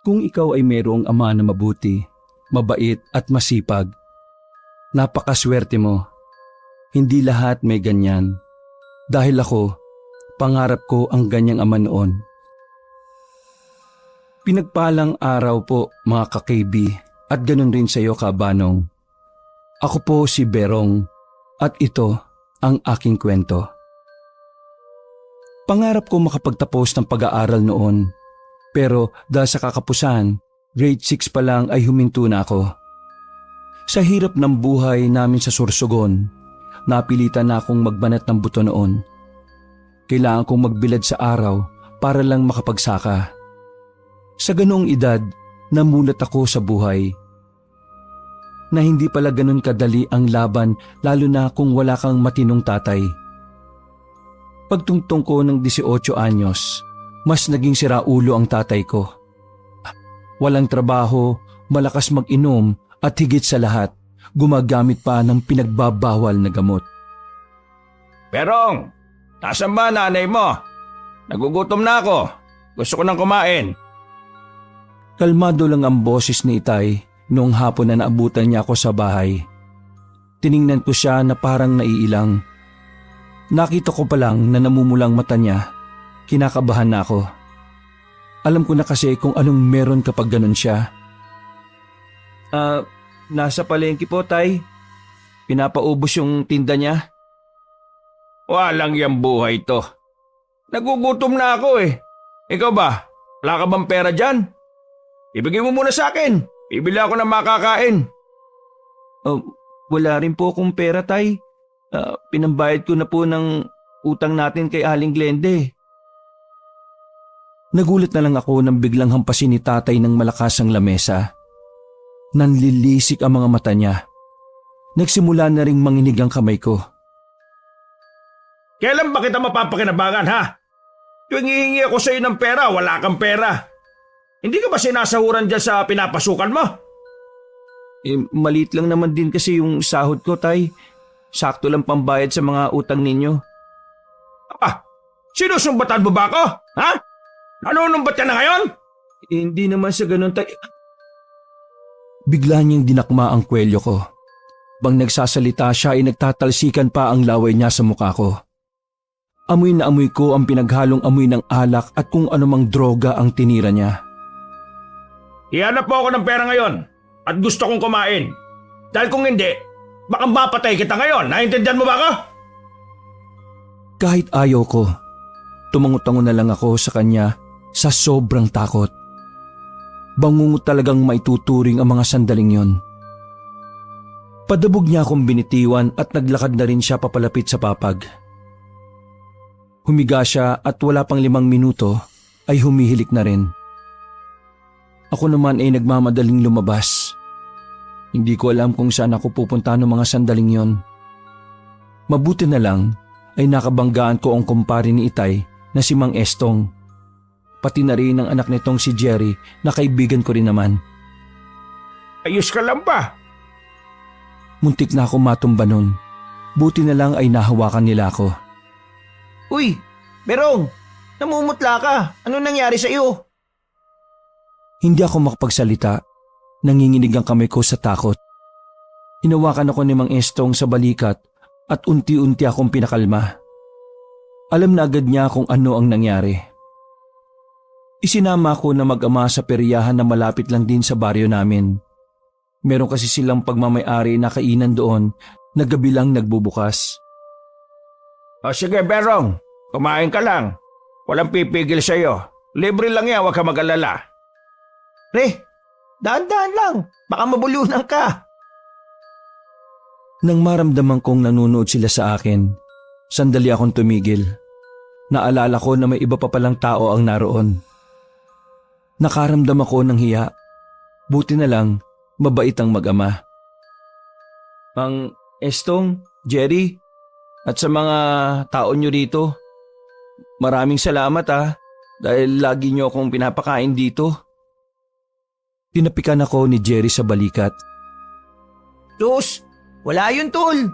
Kung ikaw ay mayroong ama na mabuti, mabait at masipag, napakaswerte mo. Hindi lahat may ganyan. Dahil ako, pangarap ko ang ganyang ama noon. Pinagpalang araw po mga ka-KB at ganun rin sa iyo Kabanong. Ako po si Berong at ito ang aking kwento. Pangarap ko makapagtapos ng pag-aaral noon, pero dahil sa kakapusan, grade 6 pa lang ay huminto na ako. Sa hirap ng buhay namin sa Sorsogon, napilitan na akong magbanat ng buto noon. Kailangan kong magbilad sa araw para lang makapagsaka. Sa ganoong edad, namulat ako sa buhay. Na hindi pala ganun kadali ang laban lalo na kung wala kang matinong tatay. Pagtungtong ko ng 18 anyos, mas naging siraulo ang tatay ko. Walang trabaho, malakas mag-inom at higit sa lahat, gumagamit pa ng pinagbabawal na gamot. Berong, tasan ba nanay mo? Nagugutom na ako. Gusto ko nang kumain. Kalmado lang ang boses ni Itay noong hapon na naabutan niya ako sa bahay. Tiningnan ko siya na parang naiilang. Nakita ko pa lang na namumulang mata niya. Kinakabahan na ako. Alam ko na kasi kung anong meron kapag ganun siya. Nasa palengke po, Tay. Pinapaubos yung tinda niya. Walang yang buhay to. Nagugutom na ako eh. Ikaw ba? Wala ka bang pera dyan? Ibigay mo muna sa akin. Bibili ako ng makakain. Wala rin po akong pera, Tay. Pinambayad ko na po ng utang natin kay Aling Glende. Nagulat na lang ako nang biglang hampasin ni Tatay ng malakas ang lamesa. Nanlilisik ang mga mata niya. Nagsimula na ring manginig ang kamay ko. Kailan ba kita mapapakinabangan ha? Tuwing hihingi ako sa iyo ng pera, wala kang pera. Hindi ka ba sinasahuran dyan sa pinapasukan mo? Maliit lang naman din kasi yung sahod ko, Tay. Sakto lang pambayad sa mga utang ninyo. Sinusumbatan mo ba ako? Ha? Nanunumbat ka na ngayon? Hindi naman sa ganun, Tay. Bigla niyang dinakma ang kwelyo ko. Bang nagsasalita siya ay nagtatalsikan pa ang laway niya sa mukha ko. Amoy na amoy ko ang pinaghalong amoy ng alak at kung anumang droga ang tinira niya. Ihanap mo ako ng pera ngayon at gusto kong kumain. Dahil kung hindi, baka mapatay kita ngayon. Naintindihan mo ba ako? Kahit ayaw ko, tumangot-tango na lang ako sa kanya sa sobrang takot. Bangungot talagang maituturing ang mga sandaling yon. Padabog niya akong binitiwan at naglakad na rin siya papalapit sa papag. Humiga siya at wala pang 5 minuto ay humihilik na rin. Ako naman ay nagmamadaling lumabas. Hindi ko alam kung saan ako pupunta ng mga sandaling yon. Mabuti na lang ay nakabanggaan ko ang kumpare ni Itay na si Mang Estong. Pati na rin ang anak nitong si Jerry na kaibigan ko rin naman. Ayos ka lang ba? Muntik na ako matumba nun. Buti na lang ay nahawakan nila ako. Uy, Berong, namumutla ka. Ano nangyari sa iyo? Hindi ako makapagsalita. Nanginginig ang kamay ko sa takot. Hinawakan ako ni Mang Estong sa balikat at unti-unti akong pinakalma. Alam na agad niya kung ano ang nangyari. Isinama ko na mag-ama sa peryahan na malapit lang din sa baryo namin. Meron kasi silang pagmamay-ari na kainan doon na gabi lang nagbubukas. O sige Berong, kumain ka lang. Walang pipigil sa iyo. Libre lang yan, huwag ka mag-alala. Pre, daan-daan lang. Baka mabulunan ka. Nang maramdaman kong nanonood sila sa akin, sandali akong tumigil. Naalala ko na may iba pa palang tao ang naroon. Nakaramdam ako ng hiya. Buti na lang, mabait ang mag-ama. Mang Estong, Jerry, at sa mga tao nyo rito, maraming salamat dahil lagi nyo akong pinapakain dito. Tinapikan ako ni Jerry sa balikat. Sus, wala yun tol.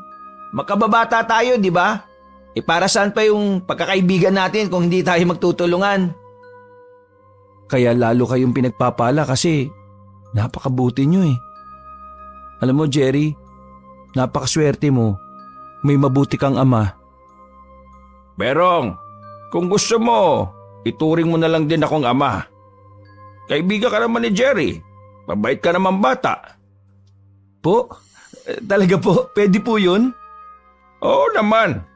Magkababata tayo, di ba? Para saan pa yung pagkakaibigan natin kung hindi tayo magtutulungan? Kaya lalo kayong pinagpapala kasi napakabuti nyo eh. Alam mo Jerry, napakaswerte mo. May mabuti kang ama. Berong, kung gusto mo, ituring mo na lang din akong ama. Kaibigan ka naman ni Jerry. Mabait ka naman bata. Po? Talaga po? Pwede po yun? Oo naman.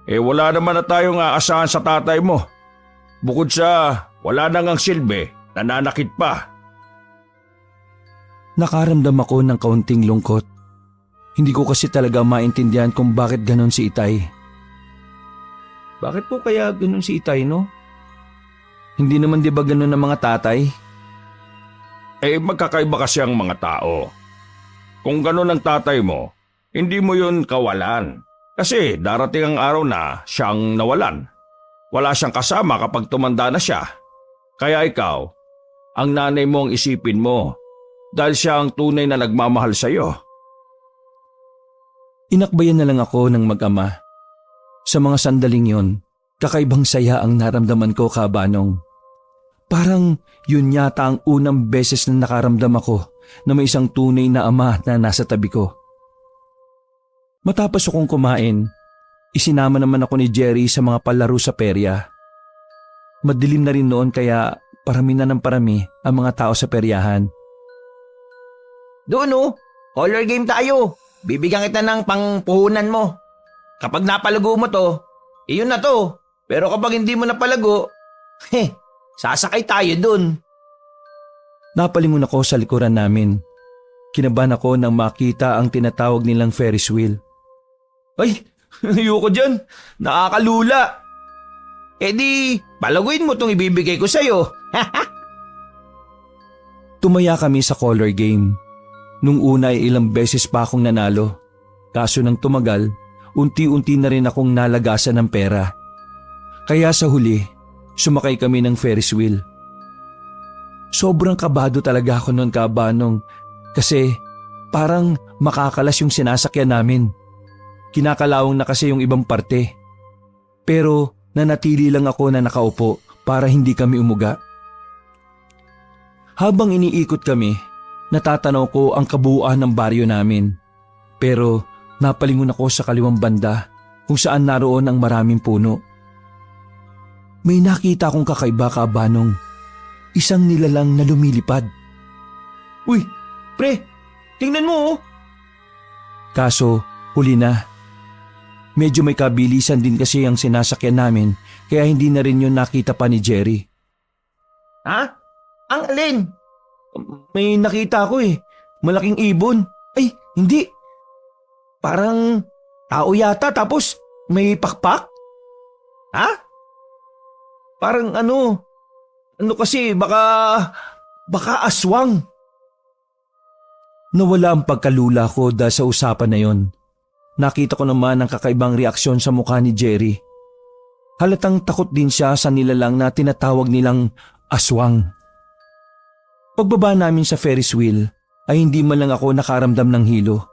Wala naman na tayong aasahan sa tatay mo. Bukod sa wala nang ang silbi, nananakit pa. Nakaramdam ako ng kaunting lungkot. Hindi ko kasi talaga maintindihan kung bakit ganon si Itay. Bakit po kaya ganon si Itay, no? Hindi naman di ba ganon ang mga tatay? Magkakaiba kasi ang mga tao. Kung gano'n ang tatay mo, hindi mo yun kawalan. Kasi darating ang araw na siyang nawalan. Wala siyang kasama kapag tumanda na siya. Kaya ikaw, ang nanay mo ang isipin mo dahil siya ang tunay na nagmamahal sa iyo. Inakbayan na lang ako ng mag-ama. Sa mga sandaling yon, kakaibang saya ang naramdaman ko, Kabanong. Parang yun yata ang unang beses na nakaramdam ako na may isang tunay na ama na nasa tabi ko. Matapos akong kumain, isinama naman ako ni Jerry sa mga palaro sa perya. Madilim na rin noon kaya parami na ng parami ang mga tao sa peryahan. Doon oh, color game tayo. Bibigyan kita ng pangpuhunan mo. Kapag napalago mo to, iyon na to. Pero kapag hindi mo napalago, sasakay tayo dun. Napalingon ako sa likuran namin. Kinabahan ako nang makita ang tinatawag nilang Ferris wheel. Ay, ayoko dyan. Nakakalula. Di, palaguin mo tong ibibigay ko sa'yo. Tumaya kami sa color game. Nung una ay ilang beses pa akong nanalo. Kaso nang tumagal, unti-unti na rin akong nalagasan ng pera. Kaya sa huli, sumakay kami ng Ferris wheel. Sobrang kabado talaga ako noon, Kabanong, kasi parang makakalas yung sinasakyan namin. Kinakalawang na kasi yung ibang parte. Pero nanatili lang ako na nakaupo para hindi kami umuga. Habang iniikot kami, natatanaw ko ang kabuuan ng baryo namin. Pero napalingon ako sa kaliwang banda kung saan naroon ang maraming puno. May nakita akong kakaiba, Kabanong. Isang nilalang na lumilipad. Uy, pre, tingnan mo oh. Kaso, huli na. Medyo may kabilisan din kasi ang sinasakyan namin kaya hindi na rin yun nakita pa ni Jerry. Ha? Ang alin? May nakita ako eh. Malaking ibon. Ay, hindi. Parang tao yata tapos may pakpak. Ha? Parang ano kasi baka aswang. Nawala ang pagkalula ko dahil sa usapan na yon. Nakita ko naman ang kakaibang reaksyon sa mukha ni Jerry. Halatang takot din siya sa nilalang na tinatawag nilang aswang. Pagbaba namin sa Ferris wheel ay hindi man lang ako nakaramdam ng hilo.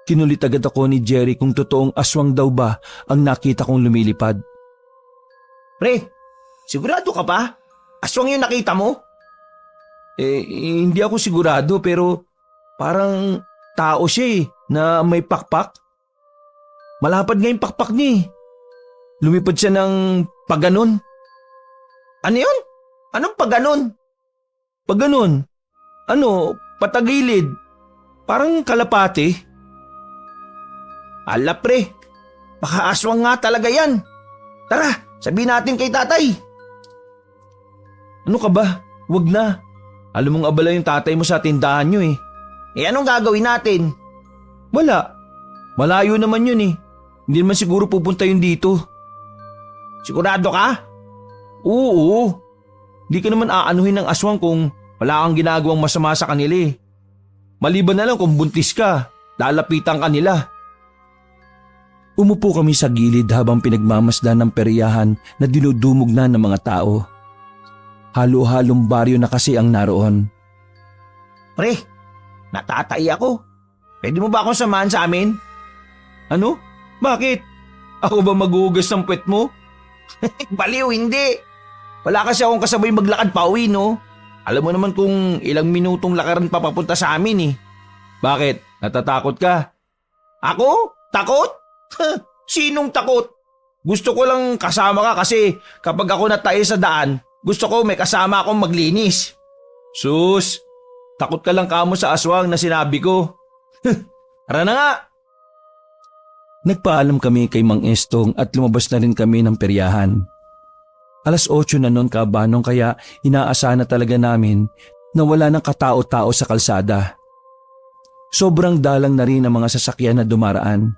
Kinulit agad ako ni Jerry kung totoong aswang daw ba ang nakita kong lumilipad. Pre, sigurado ka pa? Aswang yung nakita mo? Hindi ako sigurado pero parang tao siya na may pakpak. Malapad nga yung pakpak niya. Lumipad siya ng paganon. Ano yun? Anong paganon? Paganon? Ano, patagilid. Parang kalapate. Ala pre, baka aswang nga talaga yan. Tara, sabihin natin kay tatay. Ano ka ba? Wag na. Alam mong abala yung tatay mo sa tindahan nyo eh. Anong gagawin natin? Wala. Malayo naman yun eh. Hindi naman siguro pupunta yun dito. Sigurado ka? Oo. Di ka naman aanuhin ng aswang kung wala kang ginagawang masama sa kanila eh. Maliban na lang kung buntis ka, lalapitan ka nila. Umupo kami sa gilid habang pinagmamasdan ng peryahan na dinudumog na ng mga tao. Halo-halong baryo na kasi ang naroon. Pre, natatay ako. Pwede mo ba akong samahan sa amin? Ano? Bakit? Ako ba maghuhugas ng puwet mo? Baliw, hindi. Wala kasi akong kasabay maglakad pa uwi, no? Alam mo naman kung ilang minutong lakaran pa papunta sa amin eh. Bakit? Natatakot ka? Ako? Takot? Sinong takot? Gusto ko lang kasama ka kasi kapag ako natae sa daan, gusto ko may kasama akong maglinis. Sus, takot ka lang kamo sa aswang na sinabi ko. Tara na nga! Nagpaalam kami kay Mang Estong at lumabas na rin kami ng peryahan. 8:00 na noon kabanong kaya inaasahan na talaga namin na wala ng katao-tao sa kalsada. Sobrang dalang na rin ang mga sasakyan na dumaraan.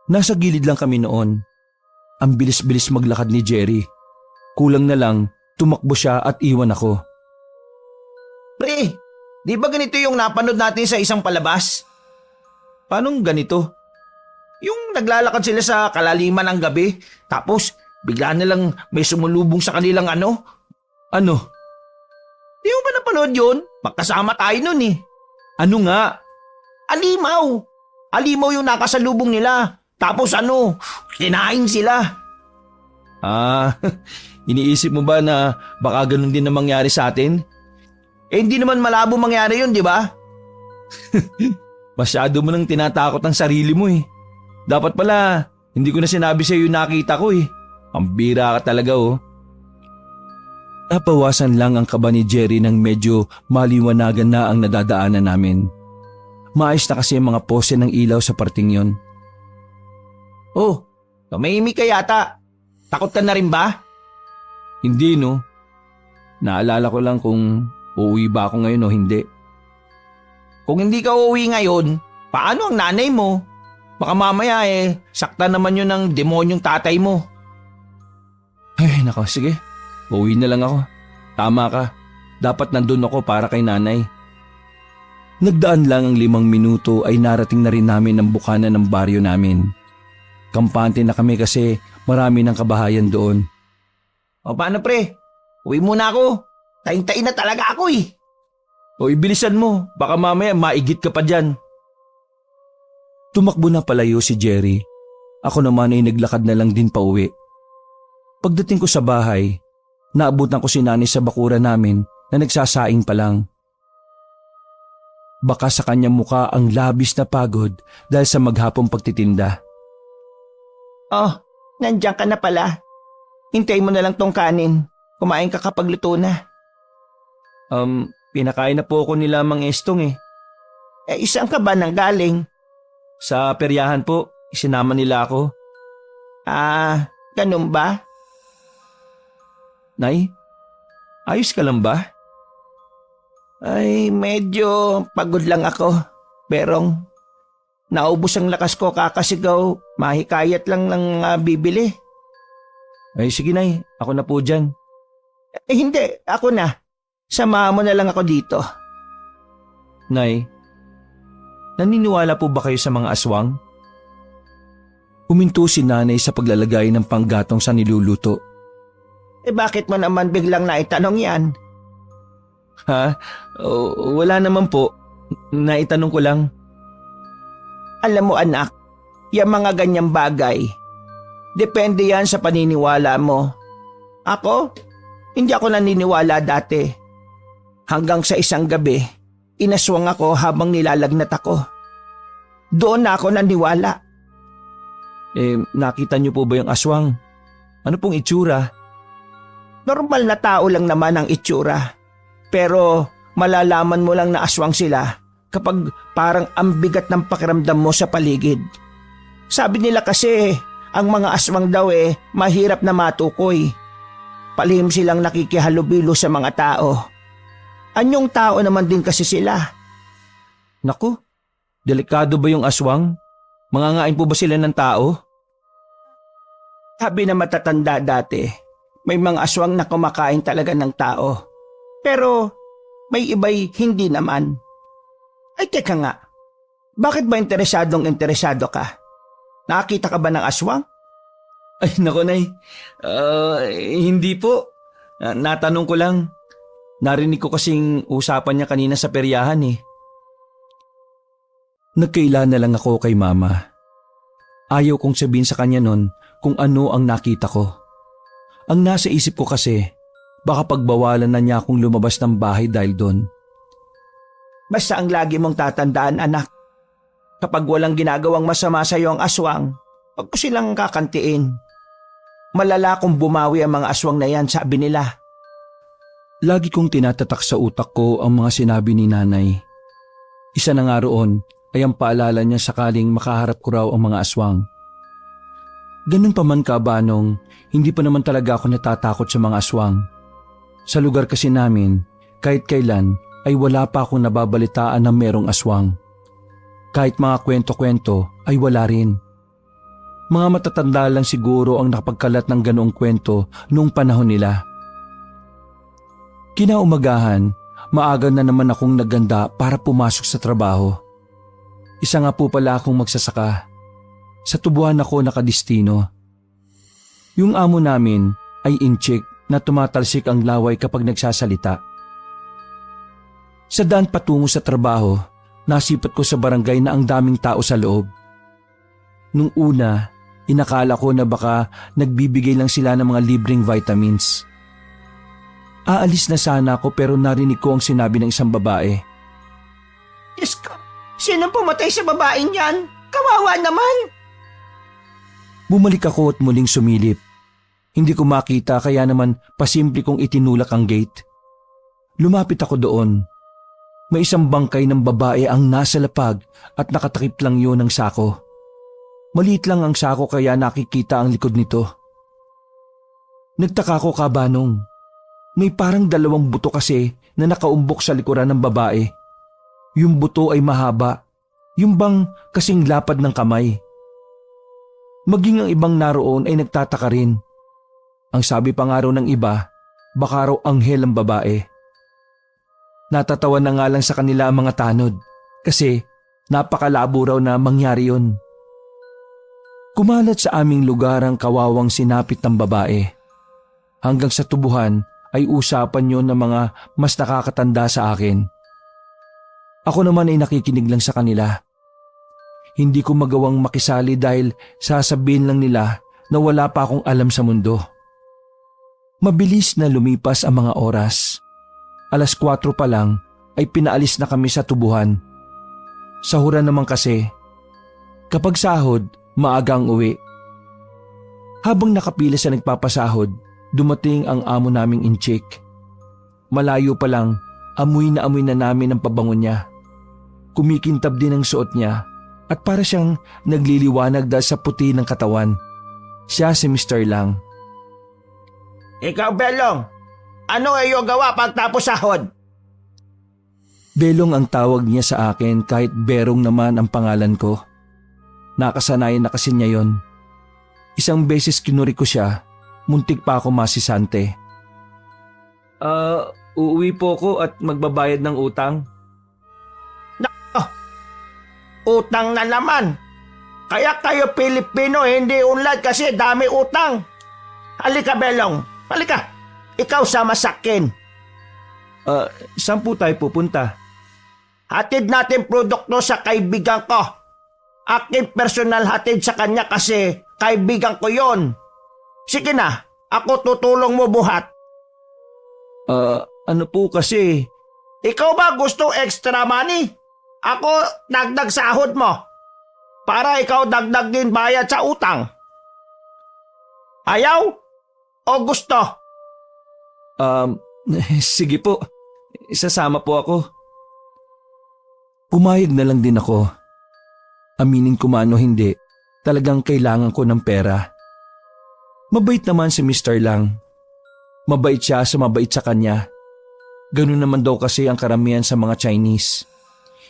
Nasa gilid lang kami noon. Ang bilis-bilis maglakad ni Jerry. Kulang na lang, tumakbo siya at iwan ako. Pre, di ba ganito yung napanood natin sa isang palabas? Paanong ganito? Yung naglalakad sila sa kalaliman ng gabi, tapos bigla na lang may sumulubong sa kanilang ano? Ano? Di mo ba napanood yun? Magkasama tayo nun eh. Ano nga? Alimaw! Alimaw yung nakasalubong nila. Tapos kinain sila. Iniisip mo ba na baka ganun din na mangyari sa atin? Hindi naman malabo mangyari yun, di ba? Masyado mo nang tinatakot ang sarili mo eh. Dapat pala, hindi ko na sinabi sa iyo nakita ko eh. Ang bira ka talaga oh. Napawasan lang ang kaba ni Jerry nang medyo maliwanagan na ang nadadaanan namin. Maayos na kasi ang mga pose ng ilaw sa parting yon. Oh, tumahimik ka yata. Takot ka na rin ba? Hindi no. Naalala ko lang kung uuwi ba ako ngayon o hindi. Kung hindi ka uuwi ngayon, paano ang nanay mo? Baka mamaya sakta naman yun ng demonyong tatay mo. Ay nako, sige. Uuwi na lang ako. Tama ka. Dapat nandun ako para kay nanay. Nagdaan lang ang 5 minuto ay narating na rin namin ang bukana ng baryo namin. Kampante na kami kasi marami ng kabahayan doon. O paano pre? Uwi muna ako. Taing-tain na talaga ako eh. O ibilisan mo, baka mamaya maigit ka pa dyan. Tumakbo na palayo si Jerry. Ako naman ay naglakad na lang din pa uwi. Pagdating ko sa bahay, naabutan ko si nanay sa bakuran namin na nagsasaing pa lang. Baka sa kanyang muka ang labis na pagod dahil sa maghapong pagtitinda. Oh, nandiyan ka na pala. Hintayin mo na lang tong kanin. Kumain ka kapag luto na. Pinakain na po ako ni Mang Estong eh. Isang ka ba nang galing? Sa peryahan po, isinama nila ako. Ganun ba? Nay, ayos ka lang ba? Ay, medyo pagod lang ako. Pero naubos ang lakas ko kakasigaw. Mahikayat lang ng bibili. Ay sige nay, ako na po dyan. Hindi, ako na. Samahan mo na lang ako dito. Nay, naniniwala po ba kayo sa mga aswang? Huminto si nanay sa paglalagay ng panggatong sa niluluto. Bakit mo naman biglang naitanong yan? Ha? Wala naman po. Naitanong ko lang. Alam mo anak, yung mga ganyang bagay, depende yan sa paniniwala mo. Ako, hindi ako naniniwala dati. Hanggang sa isang gabi, inaswang ako habang nilalagnat ako. Doon na ako naniwala. Nakita niyo po ba yung aswang? Ano pong itsura? Normal na tao lang naman ang itsura. Pero malalaman mo lang na aswang sila kapag parang ang bigat ng pakiramdam mo sa paligid. Sabi nila kasi ang mga aswang daw mahirap na matukoy. Palihim silang nakikihalubilo sa mga tao. Anyong tao naman din kasi sila. Naku, delikado ba yung aswang? Mangangain po ba sila ng tao? Sabi na matatanda dati, may mga aswang na kumakain talaga ng tao. Pero may iba'y hindi naman. Ay teka nga, bakit ba interesado ka? Nakakita ka ba ng aswang? Ay nako nay, hindi po. Natanong ko lang. Narinig ko kasing usapan niya kanina sa peryahan eh. Nagkaila na lang ako kay mama. Ayaw kong sabihin sa kanya nun kung ano ang nakita ko. Ang nasa isip ko kasi, baka pagbawalan na niya akong lumabas ng bahay dahil doon. Basta ang lagi mong tatandaan, anak. Kapag walang ginagawang masama sa iyo ang aswang, huwag ko silang kakantiin. Malala kung bumawi ang mga aswang na yan, sabi nila. Lagi kong tinatatak sa utak ko ang mga sinabi ni nanay. Isa na nga roon ay ang paalala niya sakaling makaharap ko raw ang mga aswang. Ganun pa man ka, Banong, hindi pa naman talaga ako natatakot sa mga aswang. Sa lugar kasi namin, kahit kailan ay wala pa akong nababalitaan na merong aswang. Kahit mga kwento-kwento ay wala rin. Mga matatanda lang siguro ang nakapagkalat ng ganoong kwento noong panahon nila. Kinaumagahan, maaga na naman akong naganda para pumasok sa trabaho. Isa nga po pala akong magsasaka. Sa tubuhan ako nakadistino. Yung amo namin ay inchik na tumatalsik ang laway kapag nagsasalita. Sa daan patungo sa trabaho, nasipat ko sa barangay na ang daming tao sa loob. Nung una, inakala ko na baka nagbibigay lang sila ng mga libreng vitamins. Aalis na sana ako pero narinig ko ang sinabi ng isang babae. Diyos ko, sinong pumatay sa babaeng yan? Kawawa naman! Bumalik ako at muling sumilip. Hindi ko makita kaya naman pasimple kong itinulak ang gate. Lumapit ako doon. May isang bangkay ng babae ang nasa lapag at nakatakip lang yun ng sako. Maliit lang ang sako kaya nakikita ang likod nito. Nagtaka ko, Kabanong. May parang 2 buto kasi na nakaumbok sa likuran ng babae. Yung buto ay mahaba. Yung bang kasing lapad ng kamay. Maging ang ibang naroon ay nagtataka rin. Ang sabi pa nga raw ng iba, baka raw anghel ang babae. Natatawa na nga lang sa kanila ang mga tanod kasi napakalabo raw na mangyari yun. Kumalat sa aming lugar ang kawawang sinapit ng babae. Hanggang sa tubuhan ay usapan yon ng mga mas nakakatanda sa akin. Ako naman ay nakikinig lang sa kanila. Hindi ko magawang makisali dahil sasabihin lang nila na wala pa akong alam sa mundo. Mabilis na lumipas ang mga oras. 4:00 pa lang ay pinaalis na kami sa tubuhan. Sahuran naman kasi. Kapag sahod, maagang uwi. Habang nakapila sa nagpapasahod, dumating ang amo naming inchik. Malayo pa lang, amoy na namin ang pabango niya. Kumikintab din ang suot niya at para siyang nagliliwanag dahil sa puti ng katawan. Siya si Mr. Lang. Ikaw, Belong, ano ay iyong gawa pagtapos sahod? Belong ang tawag niya sa akin kahit Berong naman ang pangalan ko. Nakasanayan na kasi niya yon. Isang beses kinuri ko siya, muntik pa ako masisante. Uuwi po ko at magbabayad ng utang. Utang na naman. Kaya kayo Pilipino hindi unlad kasi dami utang. Halika, Belong. Halika. Ikaw sama sa akin. Saan po tayo pupunta? Hatid natin produkto sa kaibigan ko. Aking personal hatid sa kanya kasi kaibigan ko yon. Sige na, ako tutulong mo buhat. Ano po kasi? Ikaw ba gusto extra money? Ako dagdag sahod mo. Para ikaw dagdag din bayad sa utang. Ayaw? O gusto? Sige po. Isasama po ako. Pumayag na lang din ako. Aminin ko man o hindi, talagang kailangan ko ng pera. Mabait naman si Mr. Lang. Mabait siya sa mabait sa kanya. Ganun naman daw kasi ang karamihan sa mga Chinese.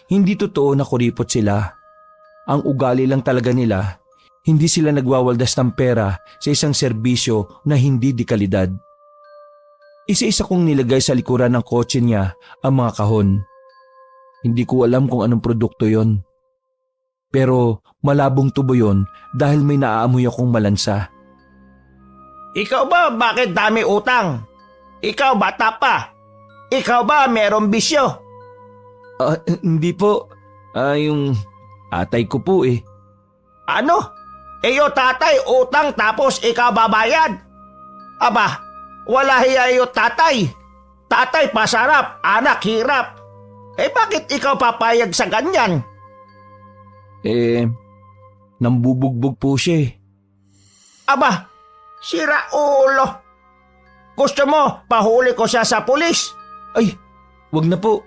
Hindi totoo na kuripot sila. Ang ugali lang talaga nila, hindi sila nagwawaldas ng pera sa isang serbisyo na hindi di kalidad. Isa-isa kong nilagay sa likuran ng kotse niya ang mga kahon. Hindi ko alam kung anong produkto yon. Pero malabong tubo yon dahil may naaamoy akong malansa. Ikaw ba bakit dami utang? Ikaw bata pa. Ikaw ba merong bisyo? Hindi po. Yung atay ko po eh. Ano? Eyo tatay utang tapos ikaw babayad? Aba, wala hiyayo tatay. Tatay pasarap, anak hirap. Bakit ikaw papayag sa ganyan? Nambubugbog po siya eh. Aba, sira ulo. Gusto mo, pahuli ko siya sa pulis? Ay, wag na po.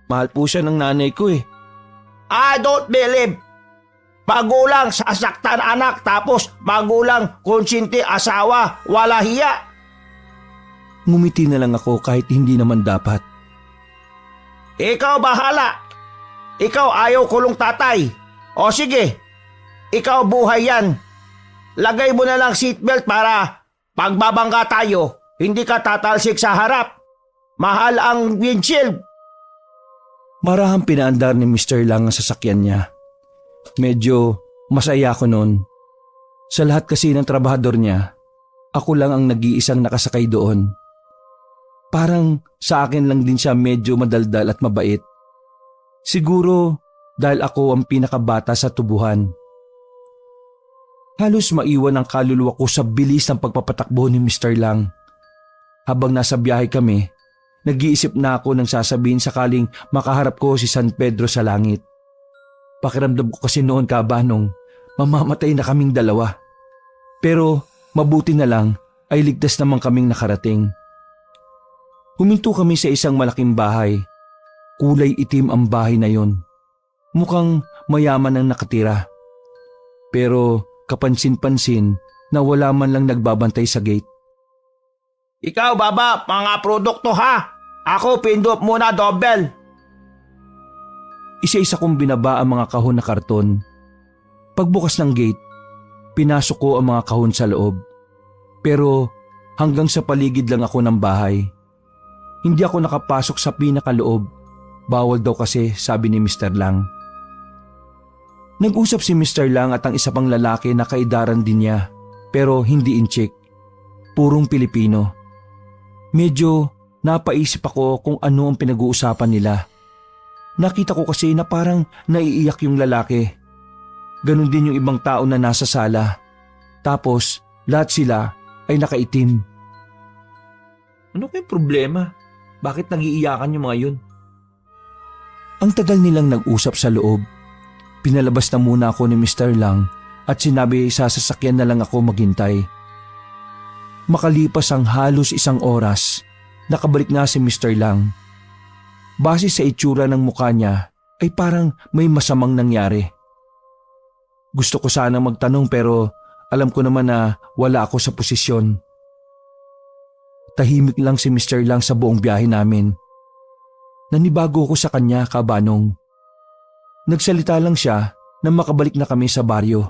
Mahal po siya ng nanay ko eh. I don't believe. Magulang sasaktan anak tapos magulang konsinti asawa, wala hiya. Ngumiti na lang ako kahit hindi naman dapat. Ikaw bahala. Ikaw ayaw kulong tatay. O sige, ikaw buhay yan. Lagay mo na lang seatbelt para pagbabangga tayo, hindi ka tatalsik sa harap. Mahal ang windshield. Marahang pinaandar ni Mr. Lang ang sasakyan niya. Medyo masaya ako noon. Sa lahat kasi ng trabahador niya, ako lang ang nag-iisang nakasakay doon. Parang sa akin lang din siya medyo madaldal at mabait. Siguro dahil ako ang pinakabata sa tubuhan. Halos maiwan ang kaluluwa ko sa bilis ng pagpapatakbo ni Mr. Lang. Habang nasa biyahe kami, nag-iisip na ako ng sasabihin sakaling makaharap ko si San Pedro sa langit. Pakiramdam ko kasi noon, Kabanong, mamamatay na kaming dalawa. Pero mabuti na lang ay ligtas naman kaming nakarating. Huminto kami sa isang malaking bahay. Kulay itim ang bahay na yon. Mukhang mayaman ang nakatira. Pero kapansin-pansin na wala man lang nagbabantay sa gate. Ikaw baba, mga produkto ha. Ako pindot muna double. Isa-isa kong binaba ang mga kahon na karton. Pagbukas ng gate, pinasok ko ang mga kahon sa loob. Pero hanggang sa paligid lang ako ng bahay. Hindi ako nakapasok sa pinakaloob. Bawal daw kasi, sabi ni Mr. Lang. Nag-usap si Mr. Lang at ang isa pang lalaki na kaidaran din niya, pero hindi inchik. Purong Pilipino. Medyo napaisip ako kung ano ang pinag-uusapan nila. Nakita ko kasi na parang naiiyak yung lalaki. Ganon din yung ibang tao na nasa sala. Tapos lahat sila ay nakaitim. Ano kayong problema? Bakit nagiiyakan yung mga yun? Ang tagal nilang nag-usap sa loob. Pinalabas na muna ako ni Mr. Lang at sinabi sa sasakyan na lang ako maghintay. Makalipas ang halos 1 oras, nakabalik na si Mr. Lang. Base sa itsura ng mukha niya ay parang may masamang nangyari. Gusto ko sana magtanong pero alam ko naman na wala ako sa posisyon. Tahimik lang si Mr. Lang sa buong biyahe namin. Nanibago ko sa kanya, Kabanong. Nagsalita lang siya na makabalik na kami sa baryo.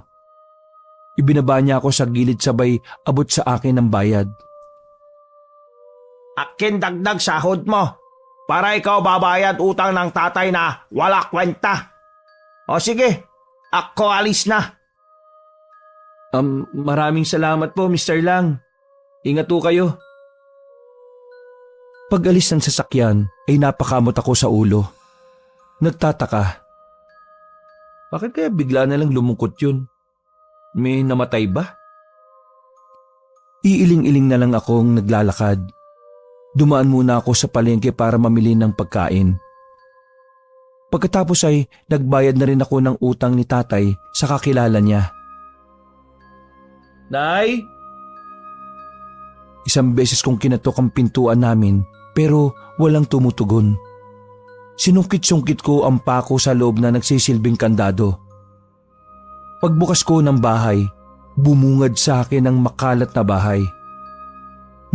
Ibinaba niya ako sa gilid sabay abot sa akin ng bayad. Akin dagdag sahod mo para ikaw babayad utang ng tatay na wala kwenta. O sige, ako alis na. Maraming salamat po, Mr. Lang. Ingat po kayo. Pag-alis ng sasakyan ay napakamot ako sa ulo. Nagtataka. Bakit kaya bigla na lang lumungkot yun? May namatay ba? Iiling-iling na lang akong naglalakad. Dumaan muna ako sa palengke para mamili ng pagkain. Pagkatapos ay nagbayad na rin ako ng utang ni tatay sa kakilala niya. Nay? Isang beses kong kinatok ang pintuan namin pero walang tumutugon. Sinungkit-sungkit ko ang pako sa loob na nagsisilbing kandado. Pagbukas ko ng bahay, bumungad sa akin ang makalat na bahay.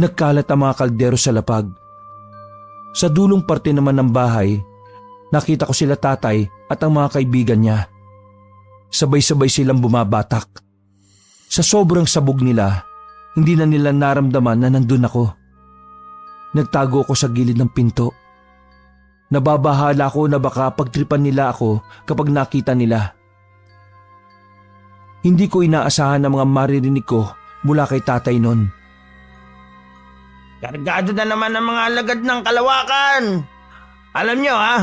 Nagkalat ang mga kaldero sa lapag. Sa dulong parte naman ng bahay, nakita ko sila tatay at ang mga kaibigan niya. Sabay-sabay silang bumabatak. Sa sobrang sabog nila, hindi na nila naramdaman na nandun ako. Nagtago ako sa gilid ng pinto. Nababahala ko na baka pagtripan nila ako kapag nakita nila. Hindi ko inaasahan ang mga maririnig ko mula kay tatay nun. Kargado na naman ang mga alagad ng kalawakan. Alam nyo ha,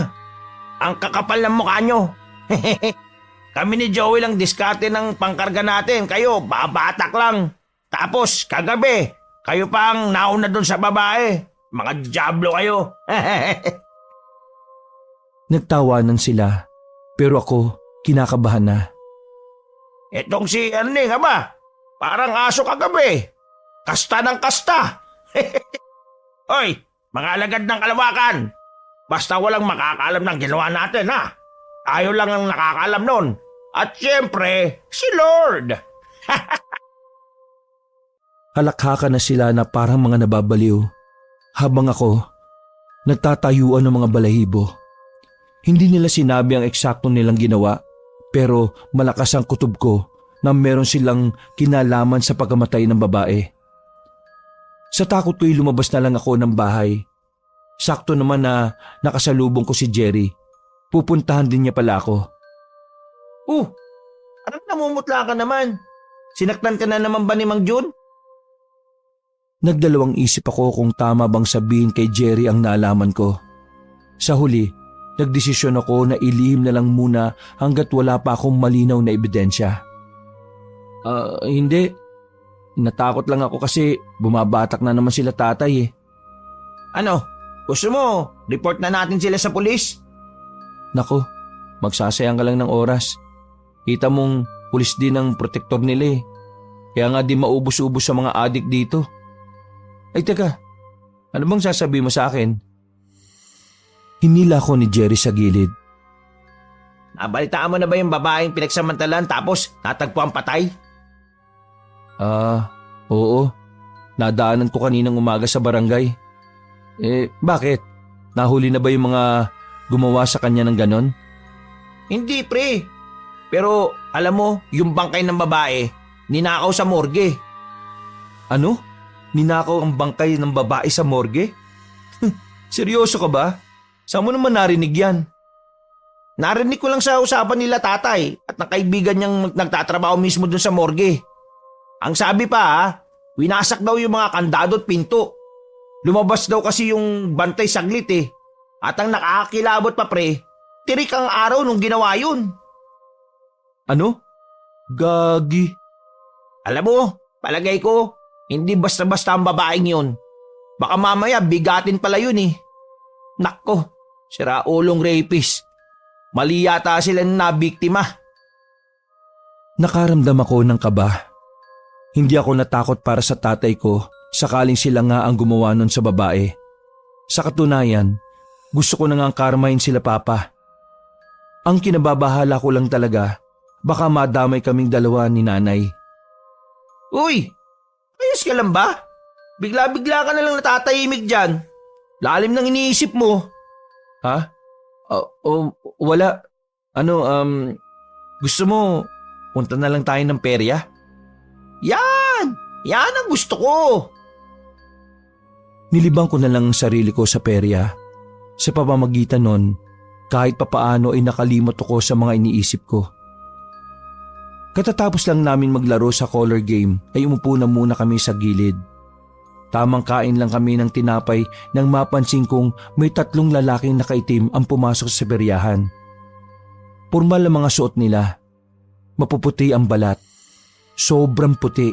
ang kakapal ng mukha nyo. Kami ni Joey lang diskarte ng pangkarga natin. Kayo, babatak lang. Tapos kagabi, Kayo pa ang nauna doon sa babae. Mga diablo kayo. Nagtawanan sila, pero ako kinakabahan na. Etong si Erning, ama. Parang aso kagabi. Kasta ng kasta. Hoy, mga alagad ng kalawakan. Basta walang makakaalam ng ginawa natin, ha? Tayo lang ang nakakaalam nun. At syempre, si Lord. Halakhakan na sila na parang mga nababaliw, habang ako, nagtatayuan ng mga balahibo. Hindi nila sinabi ang eksakto nilang ginawa, pero malakas ang kutob ko na meron silang kinalaman sa pagkamatay ng babae. Sa takot ko'y lumabas na lang ako ng bahay. Sakto naman na nakasalubong ko si Jerry. Pupuntahan din niya pala ako. Anong namumutla ka naman? Sinaktan ka na naman ba ni Mang Jun? Nagdalawang isip ako kung tama bang sabihin kay Jerry ang naalaman ko. Sa huli, nagdesisyon ako na ilihim na lang muna hanggat wala pa akong malinaw na ebidensya. Hindi. Natakot lang ako kasi bumabatak na naman sila tatay eh. Ano? Gusto mo, report na natin sila sa pulis? Nako, magsasayang ka lang ng oras. Kita mong pulis din ang protektor nila eh. Kaya nga di maubos-ubos sa mga adik dito. Ay teka, ano bang sasabihin mo sa akin? Hinila ko ni Jerry sa gilid. Nabalitaan mo na ba yung babaeng pinagsamantalan tapos natagpuan patay? Oo. Nadaanan ko kaninang umaga sa barangay. Bakit? Nahuli na ba yung mga gumawa sa kanya ng ganon? Hindi, pre. Pero alam mo, yung bangkay ng babae, ninakaw sa morgue. Ano? Ninakaw ang bangkay ng babae sa morgue? Seryoso ka ba? Saan mo naman narinig yan? Narinig ko lang sa usapan nila tatay at ng kaibigan niyang nagtatrabaho mismo dun sa morgue. Ang sabi pa, winasak daw yung mga kandado at pinto. Lumabas daw kasi yung bantay saglit eh. At ang nakakakilabot pa pre, tirik ang araw nung ginawa yun. Ano? Gagi. Alam mo, palagay ko, hindi basta-basta ang babaeng yun. Baka mamaya bigatin pala yun eh. Nakko, siraulong rapist. Mali yata sila na biktima. Nakaramdam ako ng kaba. Hindi ako natakot para sa tatay ko sakaling sila nga ang gumawa nun sa babae. Sa katunayan, gusto ko na nga karmahin sila papa. Ang kinababahala ko lang talaga, baka madamay kaming dalawa ni nanay. Uy, ayos ka lang ba? Bigla-bigla ka na lang natatahimik dyan. Lalim ng iniisip mo. Ha? Wala. Gusto mo, punta na lang tayo ng perya? Yan! Yan ang gusto ko! Nilibang ko na lang ang sarili ko sa perya. Sa pamamagitan nun, kahit papaano ay nakalimot ako sa mga iniisip ko. Katatapos lang namin maglaro sa color game ay umupo na muna kami sa gilid. Tamang kain lang kami ng tinapay nang mapansin kong may 3 lalaking nakaitim ang pumasok sa peryahan. Pormal ang mga suot nila. Mapuputi ang balat. Sobrang puti.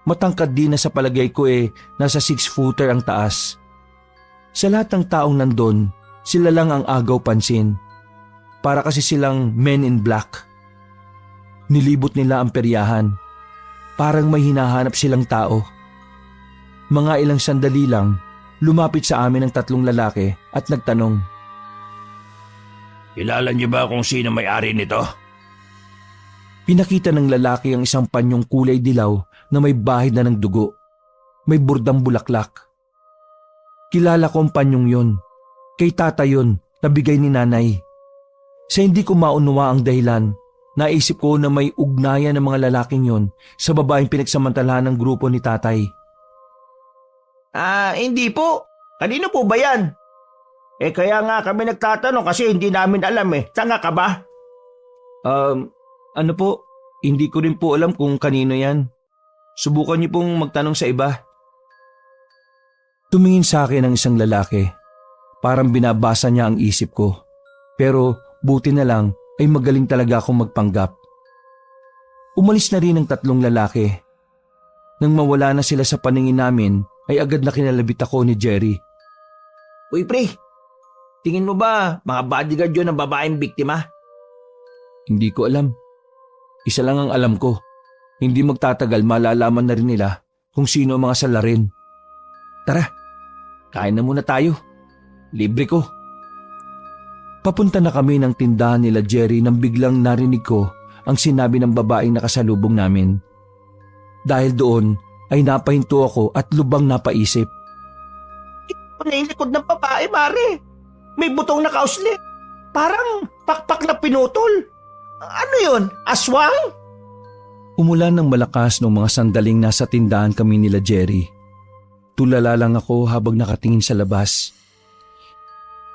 Matangkad din na sa palagay ko nasa 6-footer ang taas. Sa lahat ng taong nandun, sila lang ang agaw pansin. Para kasi silang men in black. Nilibot nila ang peryahan. Parang may hinahanap silang tao. Mga ilang sandali lang, lumapit sa amin ang 3 lalaki at nagtanong. Kilala niyo ba kung sino may-ari nito? Pinakita ng lalaki ang isang panyong kulay dilaw na may bahid na ng dugo. May burdang bulaklak. Kilala ko ang panyong yon. Kay tata yon, nabigay ni nanay. Sa hindi ko maunawa ang dahilan, naisip ko na may ugnayan ng mga lalaking yon sa babaeng pinagsamantalahan ng grupo ni tatay. Hindi po. Kanino po ba yan? Kaya nga kami nagtatanong kasi hindi namin alam eh. Tanga ka ba? Ano po? Hindi ko rin po alam kung kanino yan. Subukan niyo pong magtanong sa iba. Tumingin sa akin ang isang lalaki. Parang binabasa niya ang isip ko. Pero buti na lang ay magaling talaga akong magpanggap. Umalis na rin ang 3 lalaki. Nang mawala na sila sa paningin namin, ay agad na kinalabit ako ni Jerry. Uy pre, tingin mo ba mga bodyguard yun ng babaeng biktima? Hindi ko alam. Isa lang ang alam ko. Hindi magtatagal malalaman na rin nila kung sino ang mga salarin. Tara, kain na muna tayo. Libre ko. Papunta na kami ng tindahan nila Jerry nang biglang narinig ko ang sinabi ng babaeng nakasalubong namin. Dahil doon ay napahinto ako at lubang napaisip. Ano yung likod ng babae, pare? May butong na kausli. Parang pakpak na pinutol. Ano yun? Aswang? Umulan ng malakas noong mga sandaling nasa tindahan kami nila Jerry. Tulala lang ako habang nakatingin sa labas.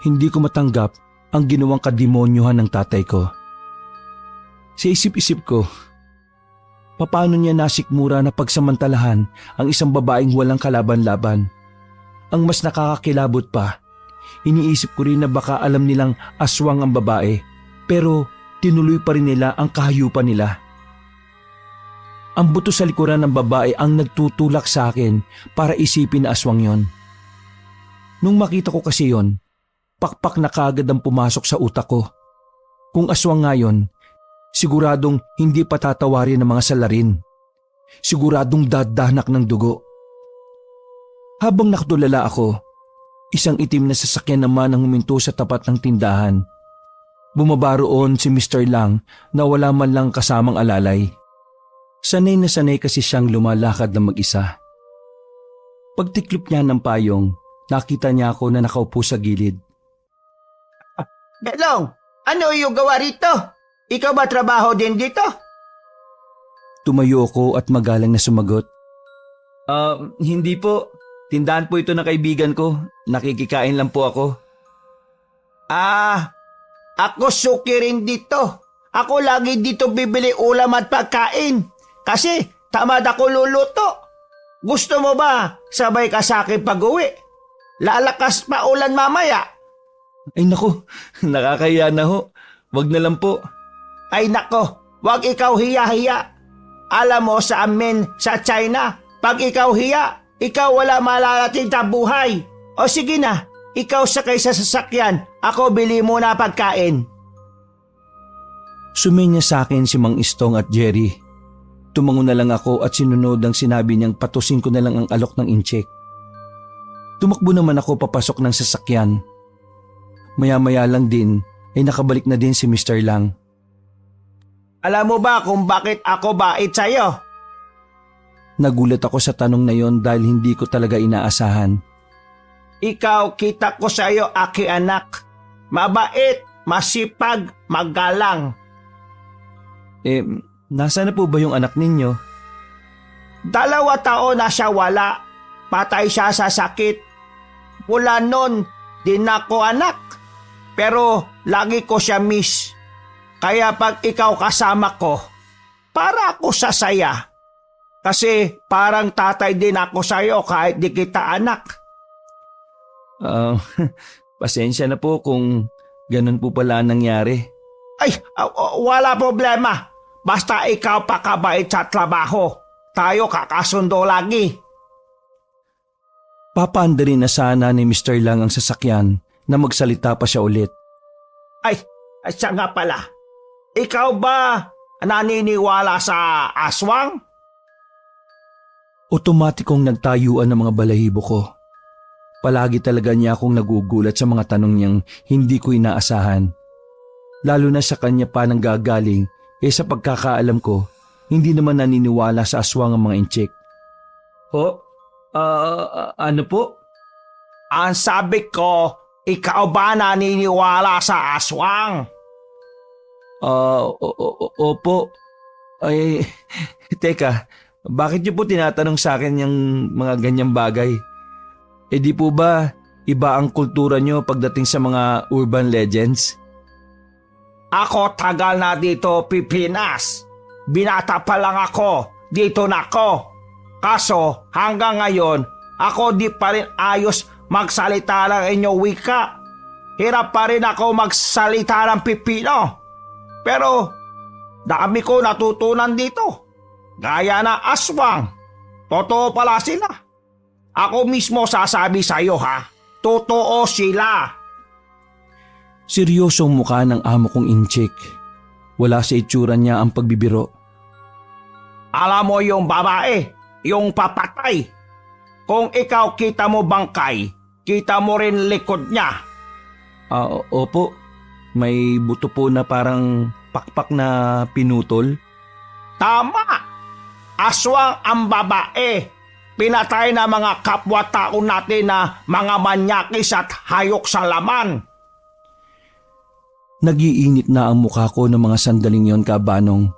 Hindi ko matanggap ang ginawang kademonyohan ng tatay ko. Sa isip-isip ko, paano niya nasikmura na pagsamantalahan ang isang babaeng walang kalaban-laban? Ang mas nakakakilabot pa, iniisip ko rin na baka alam nilang aswang ang babae, pero tinuloy pa rin nila ang kahayupan nila. Ang buto sa likuran ng babae ang nagtutulak sa akin para isipin na aswang yon. Nung makita ko kasi yon, pakpak na kaagad ang pumasok sa utak ko. Kung aswang nga yon, siguradong hindi patatawarin ng mga salarin. Siguradong dadanak ng dugo. Habang nakatulala ako, isang itim na sasakyan naman ang huminto sa tapat ng tindahan. Bumaba roon si Mr. Lang na wala man lang kasamang alalay. Sanay na sanay kasi siyang lumalakad na mag-isa. Pagtiklop niya ng payong, nakita niya ako na nakaupo sa gilid. Belong, ano yung gawa rito? Ikaw ba trabaho din dito? Tumayo ako at magalang na sumagot. Hindi po. Tindahan po ito ng kaibigan ko. Nakikikain lang po ako. Ako suki rin dito. Ako lagi dito bibili ulam at pagkain. Kasi tamad ako luluto. Gusto mo ba sabay ka sa akin pag-uwi? Lalakas pa ulan mamaya. Ay nako, nakakahiya na ho. Wag na lang po. Ay nako, wag ikaw hiya-hiya. Alam mo sa amin sa China, pag ikaw hiya, ikaw wala malalating tabuhay. O sige na, ikaw sakay sa sasakyan, ako bili muna pagkain. Suminya sa akin si Mang Istong at Jerry. Tumango na lang ako at sinunod ang sinabi niyang patusin ko na lang ang alok ng incheck. Tumakbo naman ako papasok ng sasakyan. Maya-maya lang din ay nakabalik na din si Mr. Lang. Alam mo ba kung bakit ako bait sa'yo? Nagulat ako sa tanong na yon dahil hindi ko talaga inaasahan. Ikaw kita ko sa'yo, aki anak. Mabait, masipag, magalang. Nasaan na po ba yung anak ninyo? 2 taon na siya wala. Patay siya sa sakit. Mula nun, din ako anak. Pero lagi ko siya miss. Kaya pag ikaw kasama ko, para ako sasaya. Kasi parang tatay din ako sa'yo kahit di kita anak. Pasensya na po kung ganun po pala ang nangyari. Ay, wala problema. Basta ikaw pakabait sa trabaho. Tayo kakasundo lagi. Papaandarin na sana ni Mr. Lang ang sasakyan na magsalita pa siya ulit. Ay, siya nga pala. Ikaw ba naniniwala sa aswang? Otomatikong nagtayuan ng mga balahibo ko. Palagi talaga niya akong nagugulat sa mga tanong niyang hindi ko inaasahan. Lalo na sa kanya pa nang gagaling, sa pagkakaalam ko, hindi naman naniniwala sa aswang ang mga incheck. Ano po? Ang sabi ko, ikaw ba naniniwala sa aswang? Opo. Ay, teka, bakit niyo po tinatanong sa akin yung mga ganyang bagay? Di po ba iba ang kultura niyo pagdating sa mga urban legends? Ako tagal na dito Pilipinas. Binata pa lang ako, dito na ako. Kaso hanggang ngayon, ako di pa rin ayos magsalita ng inyong wika. Hirap pa rin ako magsalita ng Pipino. Pero dami ko natutunan dito. Gaya na aswang. Totoo pala sila. Ako mismo sasabi sa'yo ha. Totoo sila. Seryosong mukha ng amo kong inchik. Wala sa itsura niya ang pagbibiro. Alam mo yung babae, yung papatay. Kung ikaw kita mo bangkay, kita mo rin likod niya. Opo, may buto po na parang pakpak na pinutol. Tama! Aswang ang babae. Pinatay na mga kapwa-tao natin na mga manyakis at hayok sa laman. Nagiinit na ang mukha ko ng mga sandaling yon, Kabanong.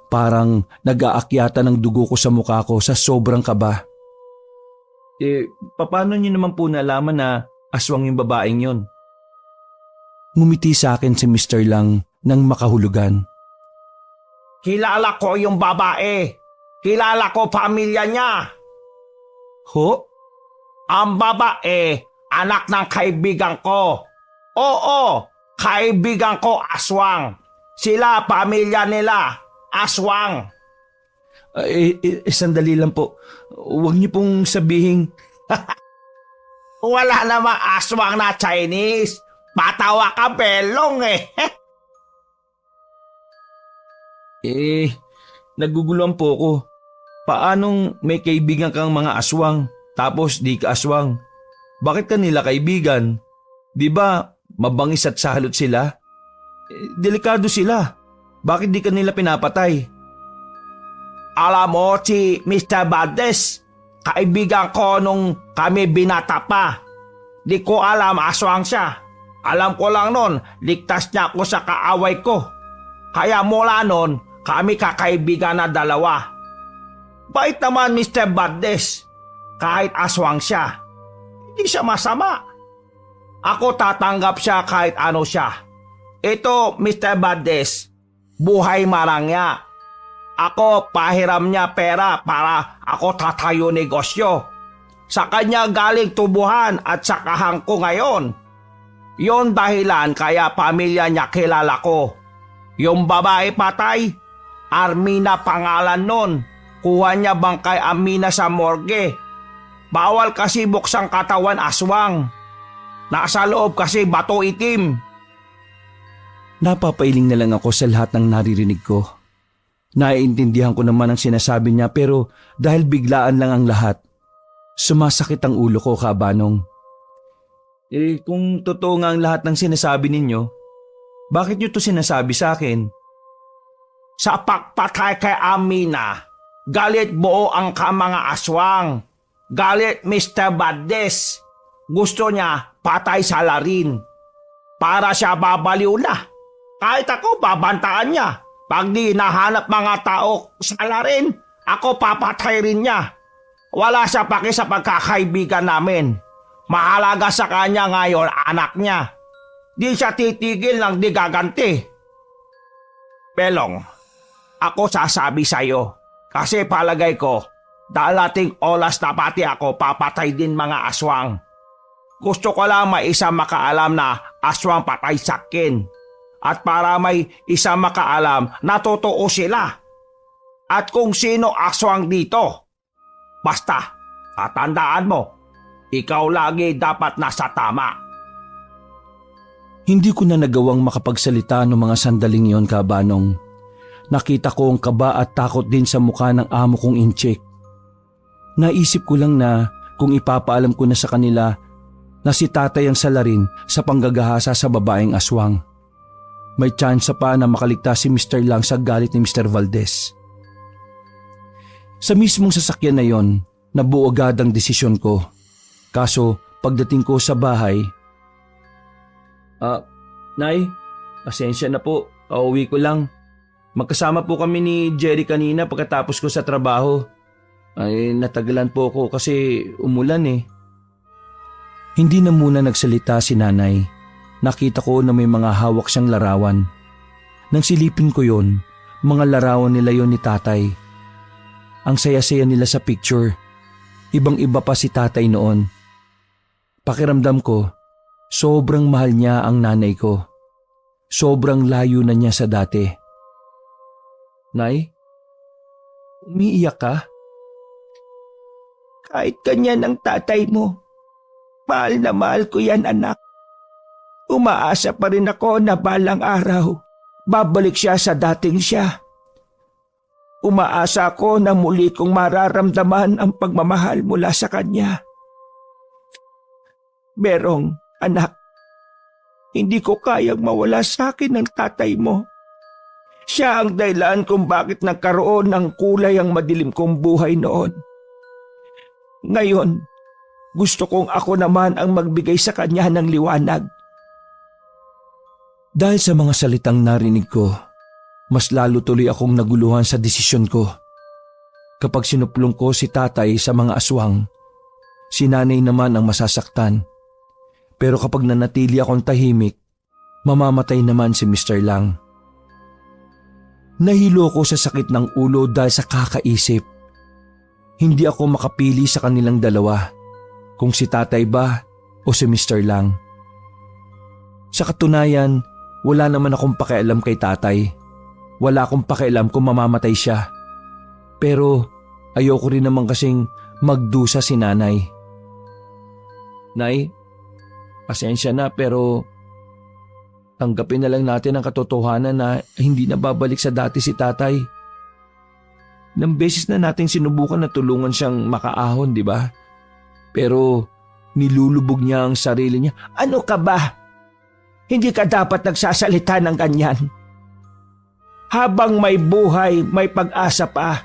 Parang nag-aakyata ng dugo ko sa mukha ko sa sobrang kaba. Paano niyo naman po nalaman na aswang yung babaeng yon? Ngumiti sa akin si Mr. Lang nang makahulugan. Kilala ko yung babae. Kilala ko pamilya niya. Ho? Ang babae, anak ng kaibigan ko. Oo, kaibigan ko aswang. Sila, pamilya nila, aswang. Sandali lang po. Huwag niyo pong sabihin. Wala namang aswang na Chinese. Patawa ka, belong eh. Naguguluhan po ako. Paanong may kaibigan kang mga aswang tapos di ka aswang? Bakit kanila kaibigan? Di ba mabangis at salot sila? Delikado sila. Bakit di kanila pinapatay? Alam mo si Mr. Valdez, kaibigan ko nung kami binata pa. Di ko alam aswang siya. Alam ko lang nun, ligtas niya ako sa kaaway ko. Kaya mula nun, kami kakaibigan na dalawa. Bait naman Mr. Valdez. Kahit aswang siya, hindi siya masama. Ako tatanggap siya kahit ano siya. Ito, Mr. Valdez, buhay marangya. Ako pahiram niya pera para ako tatayo negosyo. Sa kanya galing tubuhan at sakahan ko ngayon. Yon dahilan kaya pamilya niya kilala ko. Yung babae patay, Armina pangalan nun. Kuha niya bangkay Amina sa morgue. Bawal kasi buksang katawan aswang. Nasa loob kasi bato itim. Napapailing na lang ako sa lahat ng naririnig ko. Naiintindihan ko naman ang sinasabi niya pero dahil biglaan lang ang lahat, sumasakit ang ulo ko, Kabanong. Kung totoo nga ang lahat ng sinasabi ninyo, bakit niyo to sinasabi sa akin? Sa pagpatay kay Amina, galit buo ang mga aswang. Galit Mr. Valdez. Gusto niya patay sa larin. Para siya babaliw na. Kahit ako babantaan niya. Pag di nahanap mga tao sa larin, ako papatay rin niya. Wala siya paki sa pagkakaibigan namin. Mahalaga sa kanya ngayon anak niya. Di siya titigil ng di gaganti. Pelong, ako sasabi sa'yo. Kasi palagay ko, dalating oras na pati ako papatay din mga aswang. Gusto ko lang may isa makaalam na aswang patay sa akin. At para may isa makaalam na totoo sila. At kung sino aswang dito. Basta, tatandaan mo, ikaw lagi dapat nasa tama. Hindi ko na nagawang makapagsalita noong mga sandaling yon, Kabanong. Nakita ko ang kaba at takot din sa mukha ng amo kong inchik. Naisip ko lang na kung ipapaalam ko na sa kanila na si tatay ang salarin sa panggagahasa sa babaeng aswang. May tsansa pa na makaligtas si Mr. Lang sa galit ni Mr. Valdez. Sa mismong sasakyan na yon, nabuo agad ang desisyon ko. Kaso pagdating ko sa bahay, Nay, pasensya na po, pauwi ko lang. Magkasama po kami ni Jerry kanina pagkatapos ko sa trabaho. Ay natagalan po ako kasi umulan eh. Hindi na muna nagsalita si nanay. Nakita ko na may mga hawak siyang larawan. Nang silipin ko yon, mga larawan nila yon ni tatay. Ang saya-saya nila sa picture. Ibang-iba pa si tatay noon. Pakiramdam ko, sobrang mahal niya ang nanay ko. Sobrang layo na niya sa dati. Nay, umiiyak ka? Kahit ganyan ang tatay mo, mahal na mahal ko yan, anak. Umaasa pa rin ako na balang araw, babalik siya sa dating siya. Umaasa ako na muli kong mararamdaman ang pagmamahal mula sa kanya. Berong, anak, hindi ko kayang mawala sa akin ng tatay mo. Siya ang dahilan kung bakit nagkaroon ng kulay ang madilim kong buhay noon. Ngayon, gusto kong ako naman ang magbigay sa kanya ng liwanag. Dahil sa mga salitang narinig ko, mas lalo tuloy akong naguluhan sa desisyon ko. Kapag sinuplong ko si tatay sa mga aswang, si nanay naman ang masasaktan. Pero kapag nanatili akong tahimik, mamamatay naman si Mr. Lang. Nahilo ako sa sakit ng ulo dahil sa kakaisip. Hindi ako makapili sa kanilang dalawa, kung si tatay ba o si Mr. Lang. Sa katunayan, wala naman akong pakialam kay tatay. Wala akong pakialam kung mamamatay siya. Pero ayoko rin naman kasing magdusa si nanay. Nay, pasensya na pero tanggapin na lang natin ang katotohanan na hindi na babalik sa dati si tatay. Ilang beses na natin sinubukan na tulungan siyang makaahon, di ba? Pero nilulubog niya ang sarili niya. Ano ka ba? Hindi ka dapat nagsasalita ng ganyan. Habang may buhay, may pag-asa pa.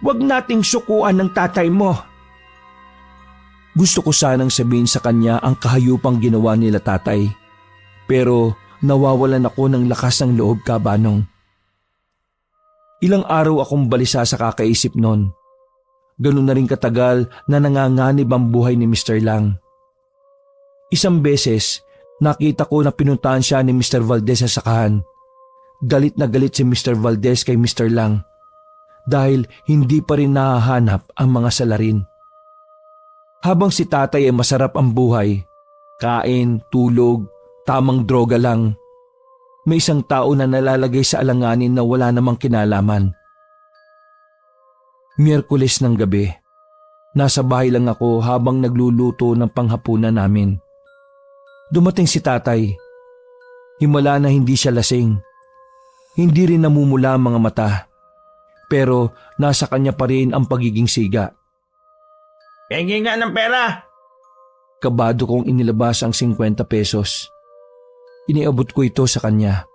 Huwag nating sukuan ng tatay mo. Gusto ko sanang sabihin sa kanya ang kahayupang ginawa nila tatay. Pero nawawalan ako ng lakas ng loob, Kabanong. Ilang araw akong balisa sa kakaisip nun. Ganun na rin katagal na nanganganib ang buhay ni Mr. Lang. Isang beses, nakita ko na pinuntahan siya ni Mr. Valdez sa sakahan. Galit na galit si Mr. Valdez kay Mr. Lang dahil hindi pa rin nahahanap ang mga salarin. Habang si tatay ay masarap ang buhay, kain, tulog, tamang droga lang, may isang tao na nalalagay sa alanganin na wala namang kinalaman. Miyerkules ng gabi, nasa bahay lang ako habang nagluluto ng panghapunan namin. Dumating si tatay. Himala na hindi siya lasing. Hindi rin namumula ang mga mata. Pero nasa kanya pa rin ang pagiging siga. Pengi nga ng pera. Kabado kong inilabas ang 50 pesos. Iniabot ko ito sa kanya.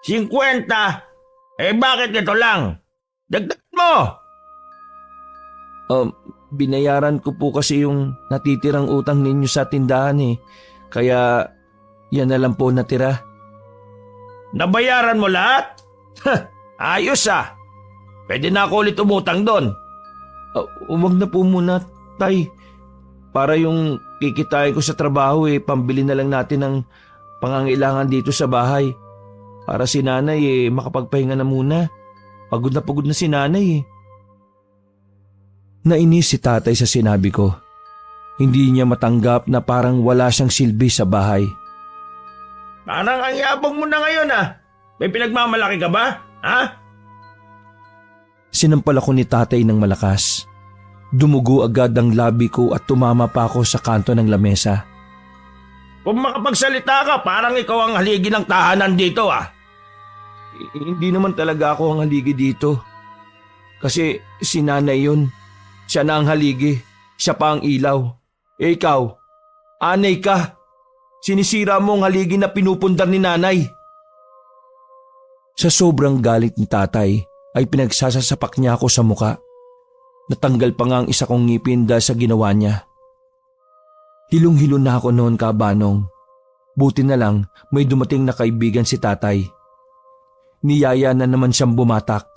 50? Bakit ito lang? Dagdag mo! Binayaran ko po kasi yung natitirang utang ninyo sa tindahan eh. Kaya yan na lang po natira. Nabayaran mo lahat? Ayos ah. Pwede na ako ulit umutang doon. Huwag na po muna, tay. Para yung kikitain ko sa trabaho pambili na lang natin ng pangangailangan dito sa bahay. Para si nanay makapagpahinga na muna. Pagod na si nanay Nainis si tatay sa sinabi ko. Hindi niya matanggap na parang wala siyang silbi sa bahay. Parang ang yabang mo na ngayon ah. May pinagmamalaki ka ba? Ha? Sinampal ako ni tatay ng malakas. Dumugo agad ang labi ko at tumama pa ako sa kanto ng lamesa. Kung makapagsalita ka, parang ikaw ang haligi ng tahanan dito ah. Hindi naman talaga ako ang haligi dito. Kasi si nanay yun. Siya na ang haligi. Siya pa ang ilaw. Ikaw, anay ka. Sinisira mo ang haligi na pinupundar ni nanay. Sa sobrang galit ni tatay ay pinagsasasapak niya ako sa muka. Natanggal pa nga ang isa kong ngipin dahil sa ginawa niya. Hilong-hilo na ako noon, Kabanong. Buti na lang may dumating na kaibigan si tatay. Niyaya na naman siyang bumatak.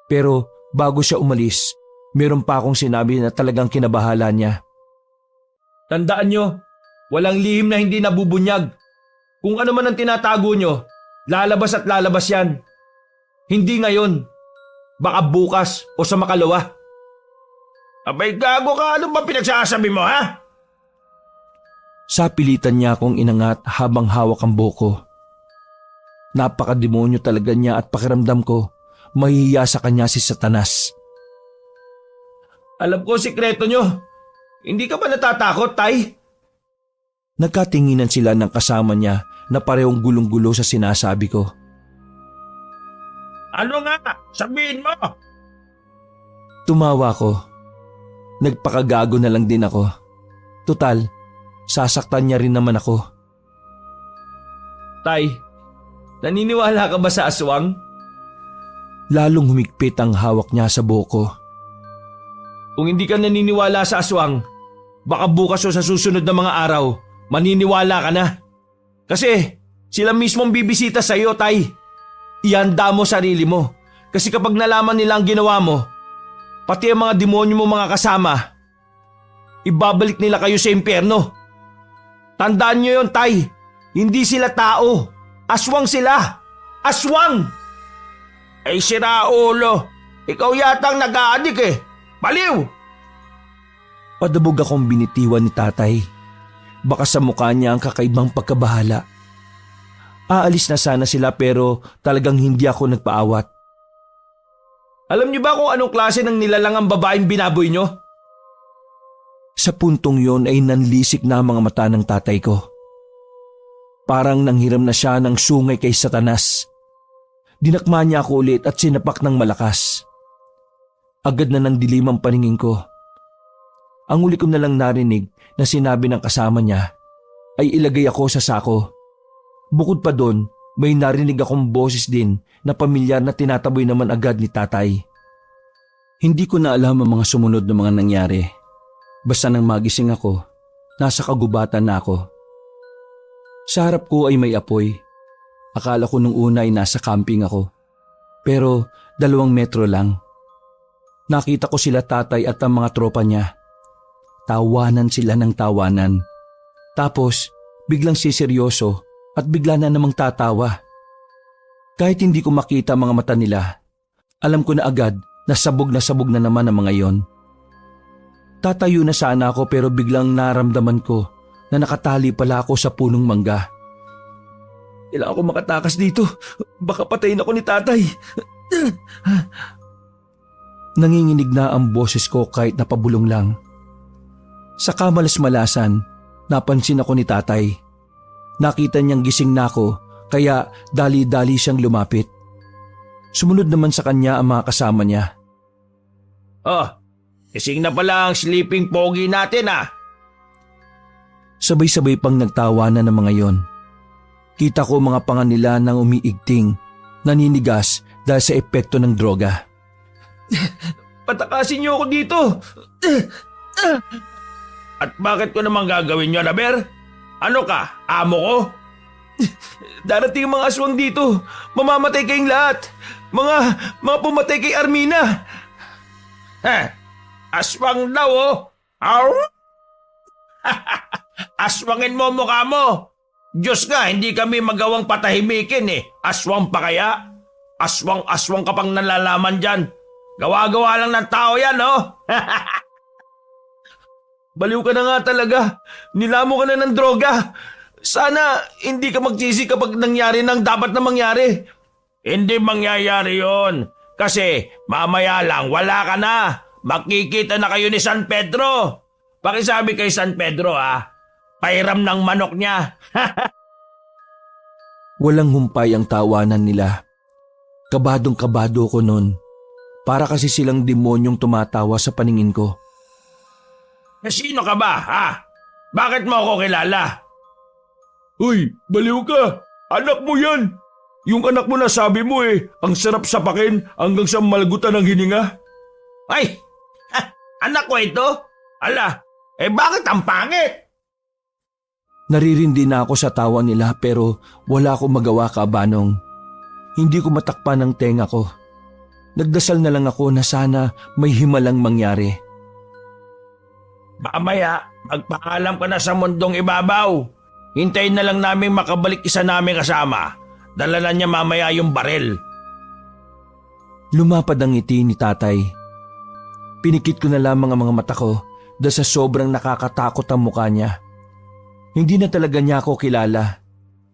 Pero bago siya umalis, meron pa akong sinabi na talagang kinabahala niya. Tandaan nyo, walang lihim na hindi nabubunyag. Kung ano man ang tinatago nyo, lalabas at lalabas yan. Hindi ngayon. Baka bukas o sa makalawa. Abay gago ka, ano ba pinagsasabi mo ha? Sa pilitan niya akong inangat habang hawak ang buko. Napakademonyo talaga niya at pakiramdam ko, mahihiya sa kanya si Satanas. Alam ko sikreto nyo. Hindi ka ba natatakot, Tay? Nagkatinginan sila ng kasama niya na parehong gulong-gulo sa sinasabi ko. Ano nga? Sabihin mo! Tumawa ko. Nagpakagago na lang din ako. Tutal, sasaktan niya rin naman ako. Tay, naniniwala ka ba sa aswang? Lalong humigpit ang hawak niya sa buhok ko. Kung hindi ka naniniwala sa aswang, baka bukas o sa susunod na mga araw, maniniwala ka na. Kasi sila mismong bibisita sa iyo, Tay. Ihanda mo sarili mo. Kasi kapag nalaman nila ang ginawa mo, pati ang mga demonyo mo mga kasama, ibabalik nila kayo sa impyerno. Tandaan nyo yon, Tay. Hindi sila tao. Aswang sila. Aswang! Ay sira ulo. Ikaw yatang nag-aadik eh. Baliw! Padabog akong binitiwan ni tatay. Baka sa mukha niya ang kakaibang pagkabahala. Aalis na sana sila pero talagang hindi ako nagpaawat. Alam niyo ba kung anong klase ng nilalang ang babaeng binaboy nyo? Sa puntong yon ay nanlisik na ang mga mata ng tatay ko. Parang nanghiram na siya ng sungay kay Satanas. Dinakma niya ako ulit at sinapak ng malakas. Agad na nang dilim ang paningin ko. Ang huli ko na lang narinig na sinabi ng kasama niya ay ilagay ako sa sako. Bukod pa doon, may narinig akong boses din na pamilyar na tinataboy naman agad ni tatay. Hindi ko na alam ang mga sumunod na mga nangyari. Basta nang magising ako, nasa kagubatan na ako. Sa harap ko ay may apoy. Akala ko nung una ay nasa camping ako. Pero 2 metro lang. Nakita ko sila tatay at ang mga tropa niya. Tawanan sila ng tawanan. Tapos biglang siseryoso at bigla na namang tatawa. Kahit hindi ko makita ang mga mata nila, alam ko na agad na sabog na naman ang mga yon. Tatayo na sana ako pero biglang naramdaman ko na nakatali pala ako sa punong mangga. Kailangan ako makatakas dito. Baka patayin ako ni tatay. Nanginginig na ang boses ko kahit napabulong lang. Sa kamalas-malasan, napansin ako ni tatay. Nakita niyang gising na ako kaya dali-dali siyang lumapit. Sumunod naman sa kanya ang mga kasama niya. Oh, gising na pala ang sleeping pogi natin ah. Sabay-sabay pang nagtawanan ng mga yon. Kita ko mga panga nila nang umiigting, naninigas dahil sa epekto ng droga. Patakasin niyo ako dito. At bakit ko naman gagawin niyo, Naber? Ano ka, amo ko? Darating mga aswang dito. Mamamatay kayong lahat. Mga pumatay kay Armina. Aswang daw oh. Aw! Aswangin mo mukha mo. Diyos nga, hindi kami magawang patahimikin eh. Aswang pa kaya? Aswang ka pang nalalaman dyan. Gawa-gawa lang ng tao yan, oh. Baliw ka na nga talaga. Nilamo ka na ng droga. Sana hindi ka magsisi kapag nangyari ng dapat na mangyari. Hindi mangyayari yon. Kasi mamaya lang wala ka na. Makikita na kayo ni San Pedro. Pakisabi kay San Pedro pahiram ng manok niya. Walang humpay ang tawanan nila. Kabadong-kabado ko nun. Para kasi silang demonyong tumatawa sa paningin ko. Sino ka ba, ha? Bakit mo ako kilala? Uy, baliw ka. Anak mo yan. Yung anak mo na sabi mo ang sarap sapakin hanggang sa malgutan ng hininga. Ay, anak ko ito? Ala, bakit ang pangit? Naririndi na ako sa tawa nila pero wala akong magawa, Kabanong. Hindi ko matakpan ang tenga ko. Nagdasal na lang ako na sana may himalang mangyari. Mamaya, magpaalam ka na sa mundong ibabaw. Hintayin na lang namin makabalik isa namin kasama. Dala na niya mamaya yung barel. Lumapad ang ngiti ni tatay. Pinikit ko na lamang ang mga mata ko dahil sa sobrang nakakatakot ang mukha niya. Hindi na talaga niya ako kilala.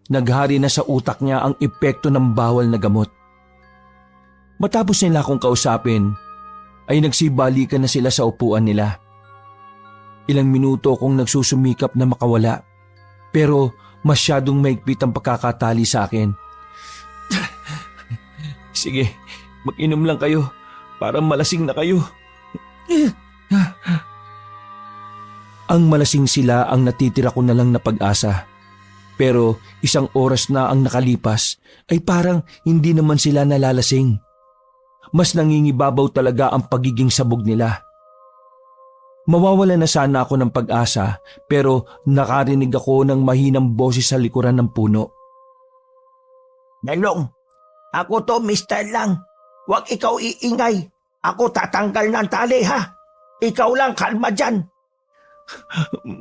Naghari na sa utak niya ang epekto ng bawal na gamot. Matapos nila akong kausapin, ay nagsibalikan na sila sa upuan nila. Ilang minuto akong nagsusumikap na makawala, pero masyadong maigpit ang pagkakatali sa akin. Sige, mag-inom lang kayo. Parang malasing na kayo. Ang malasing sila ang natitira ko na lang na pag-asa. Pero isang oras na ang nakalipas ay parang hindi naman sila nalalasing. Mas nangingibabaw talaga ang pagiging sabog nila. Mawawala na sana ako ng pag-asa pero nakarinig ako ng mahinang boses sa likuran ng puno. Nelong, ako to Mr. Lang. Huwag ikaw iingay. Ako tatanggal ng tali ha. Ikaw lang kalma dyan.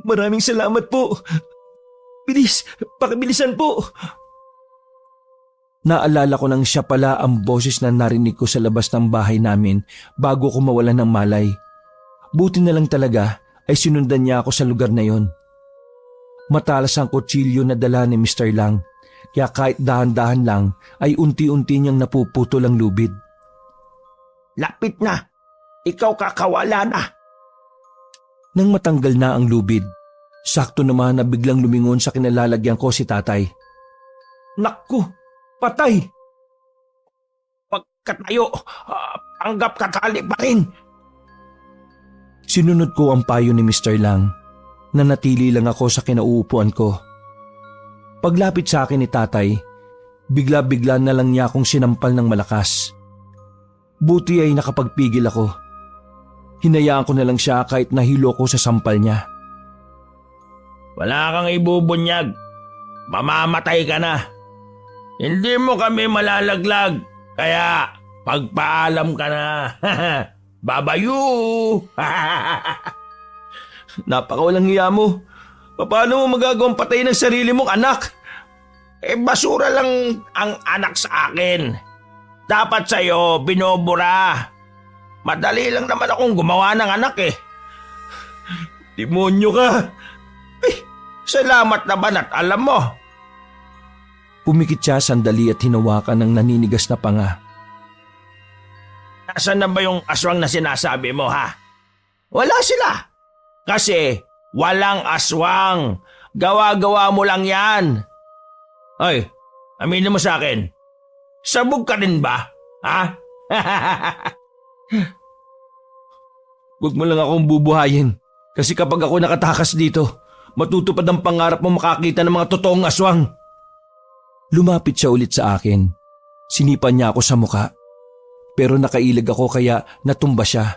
Maraming salamat po. Bilis, pakibilisan po. Naalala ko nang siya pala ang boses na narinig ko sa labas ng bahay namin bago ko mawalan ng malay. Buti na lang talaga ay sinundan niya ako sa lugar na yon. Matalas ang kutsilyo na dala ni Mr. Lang, kaya kahit dahan-dahan lang ay unti-unti niyang napuputol ang lubid. Lapit na. Ikaw kakawala na. Nang matanggal na ang lubid, sakto naman na biglang lumingon sa kinalalagyan ko si tatay. Naku, patay. Pagkatayo, panggap katali pa rin. Sinunod ko ang payo ni Mr. Lang. Nanatili lang ako sa kinauupuan ko. Paglapit sa akin ni tatay, bigla-bigla na lang niya akong sinampal ng malakas. Buti ay nakapagpigil ako. Hinayaan ko na lang siya kahit nahilo ko sa sampal niya. Wala kang ibubunyag. Mamamatay ka na. Hindi mo kami malalaglag. Kaya pagpaalam ka na. Babayu! Napakawalang hiya mo. Paano mo magagawang patayin ng sarili mong anak? Basura lang ang anak sa akin. Dapat sa'yo, binobura. Madali lang naman akong gumawa ng anak eh. Demonyo ka! Salamat naman at alam mo. Pumikit siya sandali at hinawakan ng naninigas na panga. Nasaan na ba yung aswang na sinasabi mo ha? Wala sila. Kasi walang aswang. Gawa-gawa mo lang yan. Ay, aminin mo sa akin. Sabog ka rin ba? Ha? Huwag mo lang akong bubuhayin. Kasi kapag ako nakatakas dito, matutupad ang pangarap mo makakita ng mga totoong aswang. Lumapit siya ulit sa akin. Sinipan niya ako sa muka. Pero nakailag ako kaya natumba siya.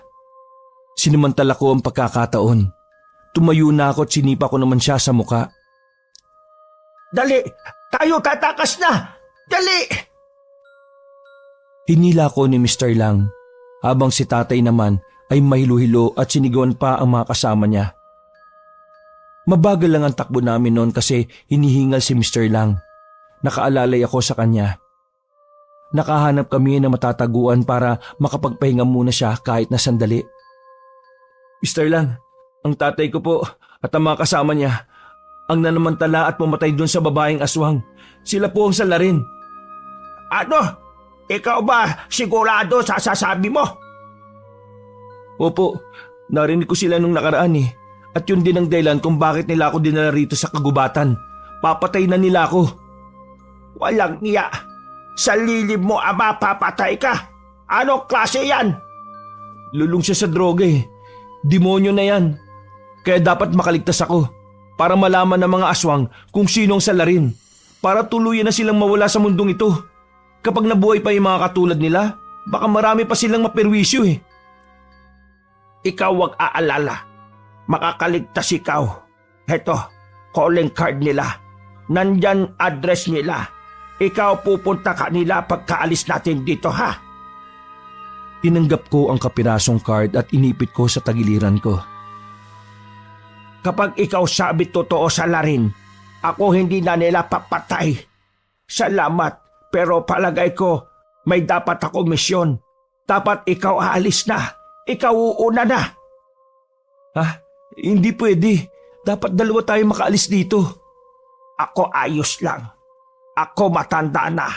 Sinamantala ko ang pagkakataon. Tumayo na ako at sinipa ko naman siya sa muka. Dali, tayo tatakas na. Dali! Hinila ko ni Mr. Lang habang si tatay naman ay mahilo-hilo at sinigawan pa ang mga kasama niya. Mabagal lang ang takbo namin noon kasi hinihingal si Mr. Lang. Nakaalalay ako sa kanya. Nakahanap kami na matataguan para makapagpahinga muna siya kahit na sandali. Mr. Lang, ang tatay ko po at ang mga kasama niya ang nanamantala at pumatay doon sa babaeng aswang. Sila po ang salarin. Ano? Ikaw ba sigurado sa sasabi mo? Opo, narinig ko sila nung nakaraan eh. At yun din ang dahilan kung bakit nila ako dinala rito sa kagubatan. Papatay na nila ako. Walang niya. Sa lilib mo ama papatay ka. Anong klase yan? Lulong siya sa droga eh. Demonyo na yan. Kaya dapat makaligtas ako para malaman ng mga aswang kung sino ang salarin. Para tuluyan na silang mawala sa mundong ito. Kapag nabuhay pa yung mga katulad nila, baka marami pa silang maperwisyo eh. Ikaw wag aalala. Makakaligtas ikaw. Heto, calling card nila. Nandyan address nila. Ikaw pupunta kanila pagkaalis natin dito ha. Tinanggap ko ang kapirasong card at inipit ko sa tagiliran ko. Kapag ikaw sabi totoo sa larin, ako hindi na nila papatay. Salamat, pero palagay ko may dapat ako misyon. Dapat ikaw aalis na. Ikaw uuna na. Ha? Hindi pwede. Dapat dalawa tayo makaalis dito. Ako ayos lang. Ako matanda na.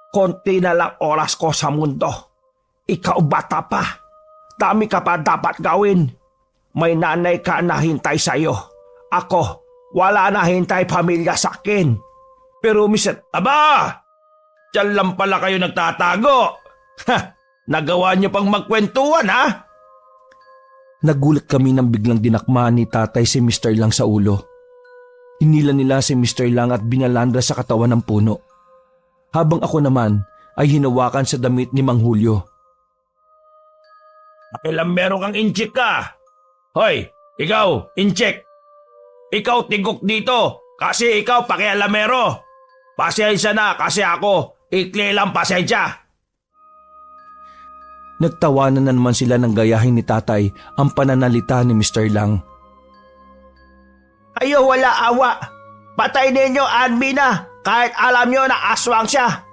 Konti na lang oras ko sa mundo. Ikaw bata pa. dami ka pa dapat gawin. May nanay ka na hintay sa'yo. Ako, wala na hintay pamilya sa akin. Pero Aba! Diyan lang pala kayo nagtatago. Ha! Nagawa niyo pang magkwentuhan, ha? Nagulat kami nang biglang dinakma ni tatay si Mr. Lang sa ulo. Inila nila si Mr. Lang at binalandra sa katawan ng puno. Habang ako naman ay hinawakan sa damit ni Mang Julio. Pakilang meron kang incheck ka. Hoy, ikaw, incheck. Ikaw tigok dito kasi ikaw pakialamero. Pasensya na kasi ako, ikli lang pasensya. Nagtawanan na naman sila ng gayahin ni tatay ang pananalita ni Mr. Lang. Kayo wala awa. Patay ninyo Anmina kahit alam nyo na aswang siya.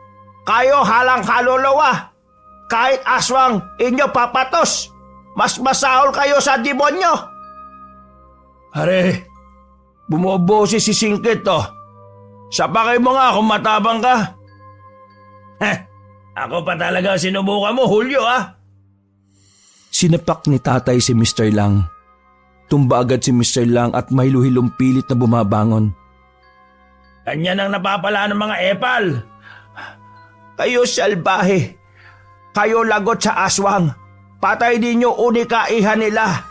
Kayo halang kaluluwa. Kahit aswang inyo papatos. Mas masahol kayo sa demonyo. Are, bumoboses si Singkit to. Sapakay mo nga kung matabang ka. Ako pa talaga sinubukan mo, Julio, ah. Sinapak ni tatay si Mr. Lang. Tumba agad si Mr. Lang at may luhilong pilit na bumabangon. Kanya nang napapala ng mga epal. Kayo salbahe. Kayo lagot sa aswang. Patay ninyo unikaihan nila.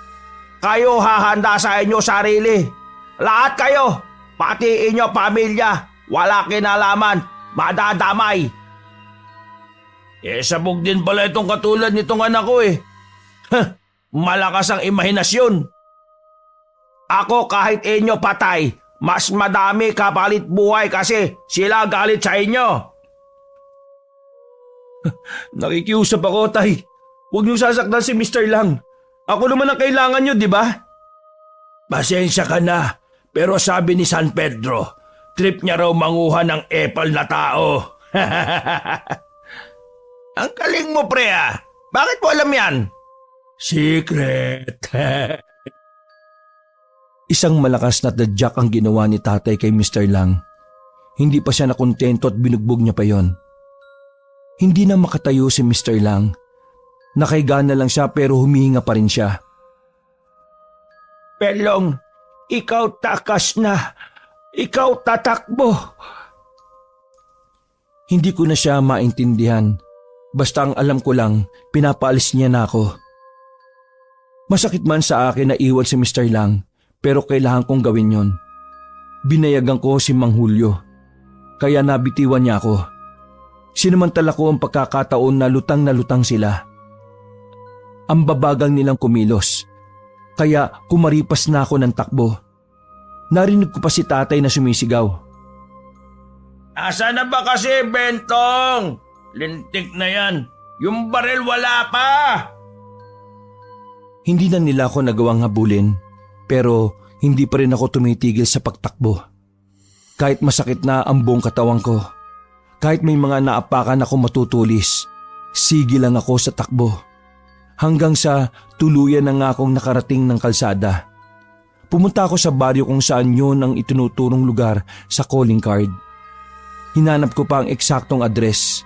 Kayo hahanda sa inyo sarili. Lahat kayo, pati inyo pamilya, wala kinalaman, madadamay. Sabog din pala itong katulad nitong anak ko eh. Malakas ang imahinasyon. Ako kahit inyo patay, mas madami kapalit buhay kasi sila galit sa inyo. Nakikiusap ako, tay. Huwag niyo sasaktan si Mr. Lang. Ako naman ang kailangan niyo, di ba? Pasensya ka na, pero sabi ni San Pedro, trip niya raw manguha ng epal na tao. Ang galing mo, pre, ah. Bakit mo alam yan? Secret. Isang malakas na tadyak ang ginawa ni tatay kay Mr. Lang. Hindi pa siya nakontento at binugbog niya pa yon. Hindi na makatayo si Mr. Lang. Nakaiga na lang siya pero humihinga pa rin siya. Pelong, ikaw takas na. Ikaw tatakbo. Hindi ko na siya maintindihan. Basta ang alam ko lang, pinapaalis niya na ako. Masakit man sa akin na iwan si Mr. Lang, pero kailangan kong gawin yon. Binayagan ko si Mang Julio, kaya nabitiwan niya ako. Sinamantala ko ang pagkakataon na lutang sila. Ang babagal nilang kumilos, kaya kumaripas na ako ng takbo. Narinig ko pa si tatay na sumisigaw. Asa na ba kasi, Bentong? Lintik na yan. Yung baril wala pa. Hindi na nila ako nagawang habulin, pero hindi pa rin ako tumitigil sa pagtakbo. Kahit masakit na ang buong katawan ko, kahit may mga naapakan ako matutulis, sige lang ako sa takbo. Hanggang sa tuluyan na nga akong nakarating ng kalsada. Pumunta ako sa baryo kung saan yun ang itinuturong lugar sa calling card. Hinanap ko pa ang eksaktong address.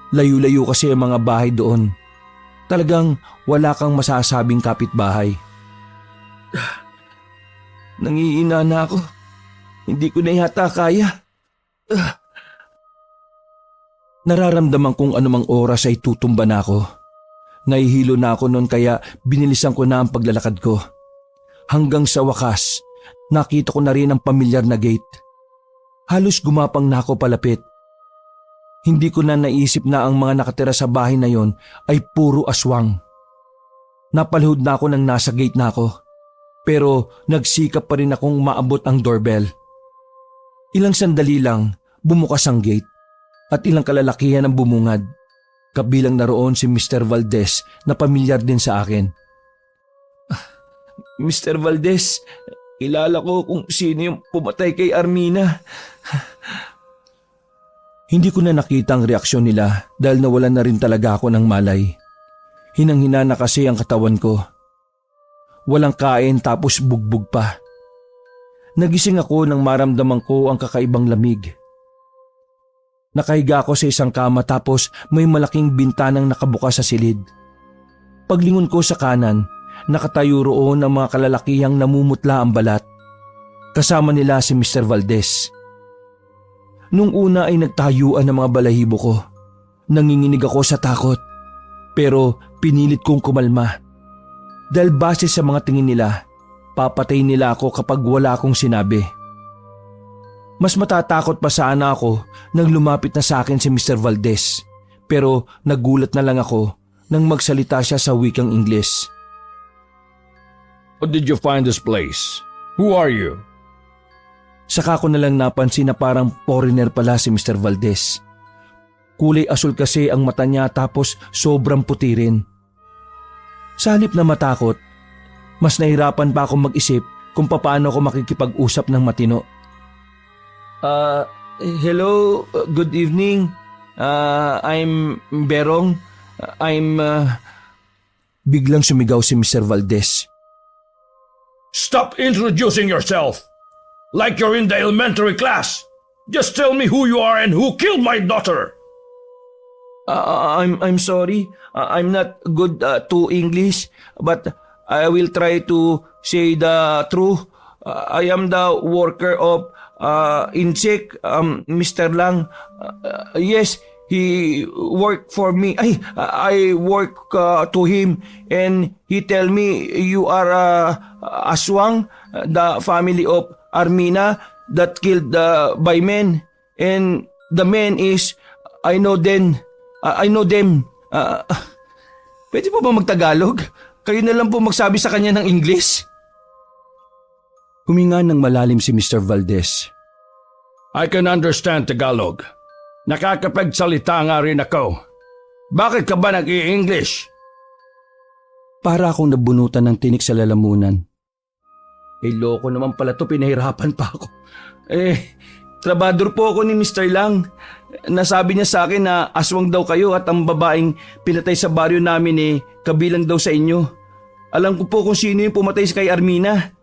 Layo-layo kasi ang mga bahay doon. Talagang wala kang masasabing kapitbahay. Nangiina na ako. Hindi ko na yata kaya. Nararamdaman kong anumang oras ay tutumba na ako. Nahihilo na ako noon kaya binilisan ko na ang paglalakad ko. Hanggang sa wakas, nakita ko na rin ang pamilyar na gate. Halos gumapang na ako palapit. Hindi ko na naisip na ang mga nakatira sa bahay na yon ay puro aswang. Napalihod na ako nang nasa gate na ako. Pero nagsikap pa rin akong maabot ang doorbell. Ilang sandali lang, bumukas ang gate at ilang kalalakihan ang bumungad. Kabilang naroon si Mr. Valdez na pamilyar din sa akin. Mr. Valdez, kilala ko kung sino yung pumatay kay Armina. Hindi ko na nakita ang reaksyon nila dahil nawalan na rin talaga ako ng malay. Hinang-hina na kasi ang katawan ko. Walang kain tapos bugbog pa. Nagising ako nang maramdaman ko ang kakaibang lamig. Nakahiga ako sa isang kama tapos may malaking bintanang nakabukas sa silid. Paglingon ko sa kanan, nakatayo roon ang mga kalalakihang namumutla ang balat. Kasama nila si Mr. Valdez. Nung una ay nagtayuan ang mga balahibo ko. Nanginginig ako sa takot. Pero pinilit kong kumalma. Dahil base sa mga tingin nila, papatay nila ako kapag wala akong sinabi. Mas matatakot pa sana ako nang lumapit na sa akin si Mr. Valdez. Pero nagulat na lang ako nang magsalita siya sa wikang Ingles. How did you find this place? Who are you? Saka ko na lang napansin na parang foreigner pala si Mr. Valdez. Kulay asul kasi ang mata niya tapos sobrang puti rin. Sa halip na matakot, mas nahirapan pa akong mag-isip kung paano ako makikipag-usap ng matino. Hello, good evening. I'm Berong. Biglang sumigaw si Mr. Valdez. Stop introducing yourself! Like you're in the elementary class! Just tell me who you are and who killed my daughter! I'm sorry. I'm not good to English, but I will try to say the truth. I am the worker of Insect, Mr. Lang. Yes, he worked for me. I work to him, and he tell me you are Aswang, the family of Armina that killed by men, and the men is I know them. Pwede po ba magtagalog? Kayo na lang po magsabi sa kanya ng English. Huminga ng malalim si Mr. Valdez. I can understand Tagalog. Nakakapagsalita nga rin ako. Bakit ka ba nag-i-English? Para akong nabunutan ng tinik sa lalamunan. Loko naman pala to, pinahirapan pa ako. Trabador po ako ni Mr. Lang. Nasabi niya sa akin na aswang daw kayo at ang babaeng pinatay sa baryo namin kabilang daw sa inyo. Alam ko po kung sino yung pumatay kay Armina.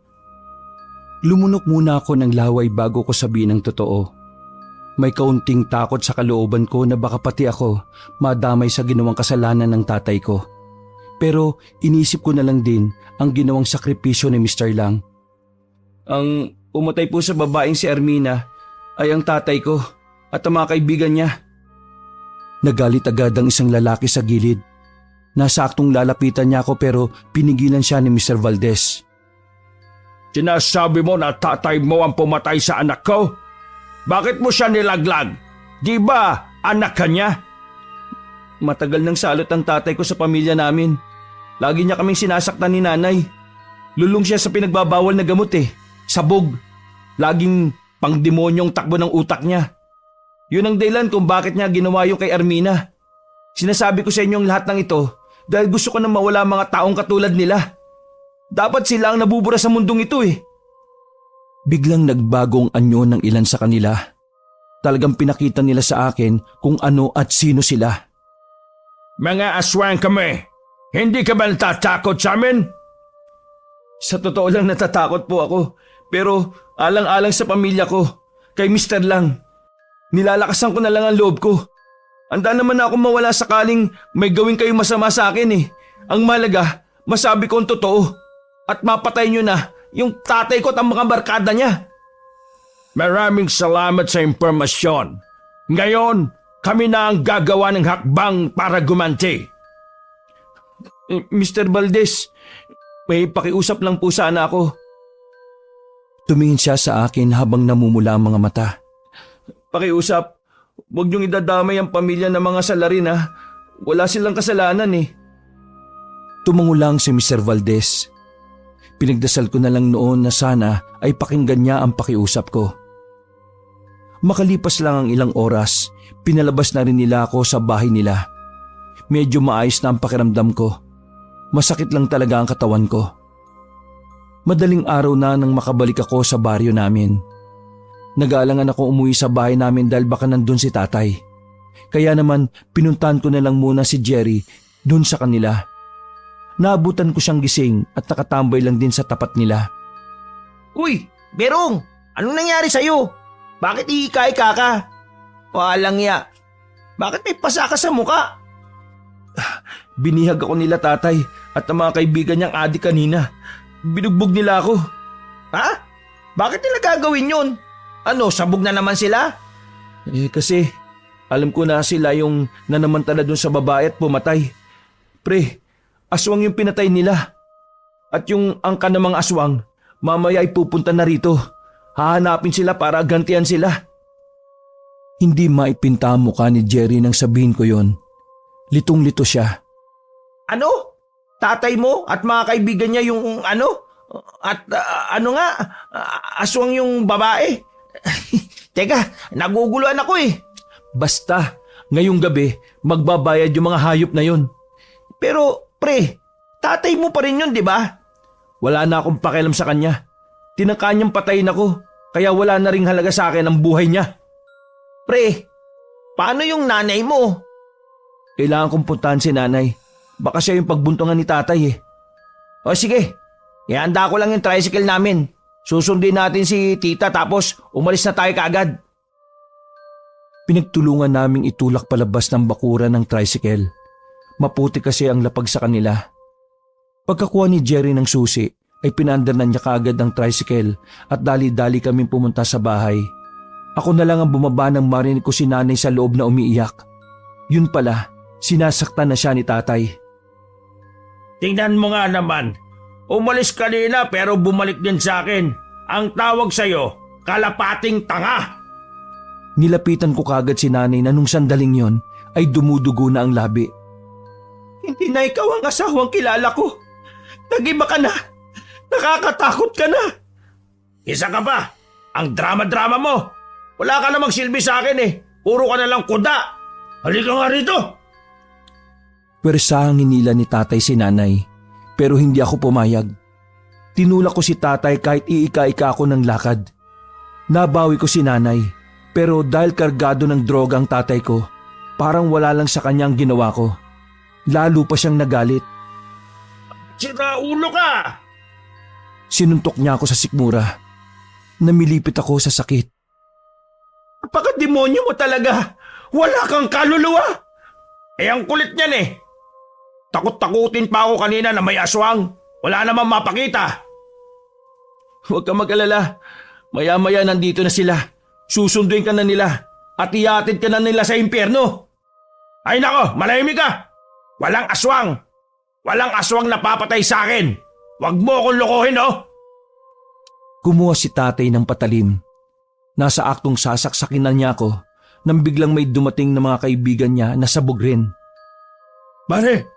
Lumunok muna ako ng laway bago ko sabihin ang totoo. May kaunting takot sa kalooban ko na baka pati ako madamay sa ginawang kasalanan ng tatay ko. Pero inisip ko na lang din ang ginawang sakripisyo ni Mr. Lang. Ang pumatay po sa babaeng si Armina ay ang tatay ko at ang mga kaibigan niya. Nagalit agad ang isang lalaki sa gilid. Nasaktong lalapitan niya ako pero pinigilan siya ni Mr. Valdez. Sinasabi mo na tatay mo ang pumatay sa anak ko? Bakit mo siya nilaglag? Di ba anak ka niya? Matagal nang salot ang tatay ko sa pamilya namin. Lagi niya kaming sinasaktan ni nanay. Lulong siya sa pinagbabawal na gamot Sabog. Laging pangdemonyong takbo ng utak niya. Yun ang dahilan kung bakit niya ginawa yung kay Armina. Sinasabi ko sa inyong lahat ng ito dahil gusto ko na mawala mga taong katulad nila. Dapat sila ang nabubura sa mundong ito Biglang nagbagong anyo ng ilan sa kanila. Talagang pinakita nila sa akin kung ano at sino sila. Mga aswang kami. Hindi ka ba natatakot sa amin? Sa totoo lang natatakot po ako. Pero alang-alang sa pamilya ko, kay Mr. Lang. Nilalakasan ko na lang ang loob ko. Handa naman ako mawala sakaling may gawin kayong masama sa akin Ang malaga, masabi ko ang totoo. At mapatay nyo na yung tatay ko at ang mga barkada niya. Maraming salamat sa impormasyon. Ngayon, kami na ang gagawa ng hakbang para gumanti. Mr. Valdez, may pakiusap lang po sana ako. Tumingin siya sa akin habang namumula ang mga mata. Pakiusap, huwag niyong idadamay ang pamilya ng mga salarin Wala silang kasalanan Tumango lang si Mr. Valdez. Pinagdasal ko na lang noon na sana ay pakinggan niya ang pakiusap ko. Makalipas lang ang ilang oras, pinalabas na rin nila ako sa bahay nila. Medyo maayos na ang pakiramdam ko. Masakit lang talaga ang katawan ko. Madaling araw na nang makabalik ako sa baryo namin. Nag-aalangan ako umuwi sa bahay namin dahil baka nandun si tatay. Kaya naman pinuntahan ko na lang muna si Jerry dun sa kanila. Naabutan ko siyang gising at nakatambay lang din sa tapat nila. Uy, Berong! Anong nangyari sa'yo? Bakit iikay ka? Walang ya. Bakit may pasa ka sa muka? Binihag ako nila tatay at ang mga kaibigan niyang adik kanina. Binugbog nila ako. Ha? Bakit nila gagawin yun? Ano, sabog na naman sila? Kasi alam ko na sila yung nanamantala dun sa babae at pumatay. Pre, aswang yung pinatay nila. At yung angka ng mga aswang, mamaya ay pupunta na rito. Hahanapin sila para gantian sila. Hindi maipinta ang mukha ni Jerry nang sabihin ko yon. Litong-lito siya. Ano? Tatay mo at mga kaibigan niya yung ano? At ano nga? Aswang yung babae? Teka, naguguluhan ako eh. Basta, ngayong gabi, magbabayad yung mga hayop na yon. Pero, pre, tatay mo pa rin yun, di ba? Wala na akong pakialam sa kanya. Tinangka niyang patayin ako, kaya wala na ring halaga sa akin ang buhay niya. Pre, paano yung nanay mo? Kailangan kong puntahan si nanay. Baka siya yung pagbuntungan ni tatay eh. O sige, ihanda ko lang yung tricycle namin. Susundin natin si tita tapos umalis na tayo kaagad. Pinagtulungan naming itulak palabas ng bakuran ng tricycle. Maputi kasi ang lapag sa kanila. Pagkakuha ni Jerry ng susi, ay pinaandar na niya kaagad ang tricycle at dali-dali kaming pumunta sa bahay. Ako na lang ang bumaba nang marinig ko si nanay sa loob na umiiyak. Yun pala, sinasaktan na siya ni tatay. Tingnan mo nga naman. Umalis kanina pero bumalik din sa akin. Ang tawag sa'yo, kalapating tanga. Nilapitan ko kagad si nanay na nung sandaling yon ay dumudugo na ang labi. Hindi na ikaw ang asawang kilala ko. Nag-iba ka na. Nakakatakot ka na. Isa ka pa. Ang drama-drama mo. Wala ka namang silbi sa akin eh. Puro ka na lang kuda. Halika nga rito. Pwersahang hinila ni tatay si nanay, pero hindi ako pumayag. Tinulak ko si tatay kahit iika-ika ako ng lakad. Nabawi ko si nanay, pero dahil kargado ng droga ang tatay ko, parang wala lang sa kanya ang ginawa ko. Lalo pa siyang nagalit. Sira ulo ka. Sinuntok niya ako sa sikmura. Namilipit ako sa sakit. Napaka-demonyo mo talaga. Wala kang kaluluwa. Eh ang kulit niyan eh. Takot-takutin pa ako kanina na may aswang. Wala namang mapakita. Huwag ka mag-alala. Maya-maya nandito na sila. Susunduin ka na nila at ihatid ka na nila sa impyerno. Ay nako, malahimik ka. Walang aswang. Walang aswang na papatay sa akin. Huwag mo akong lokohin, oh. Kumuha si tatay ng patalim. Nasa aktong sasaksakin na niya ako nang biglang may dumating na mga kaibigan niya na sabog rin. Pare.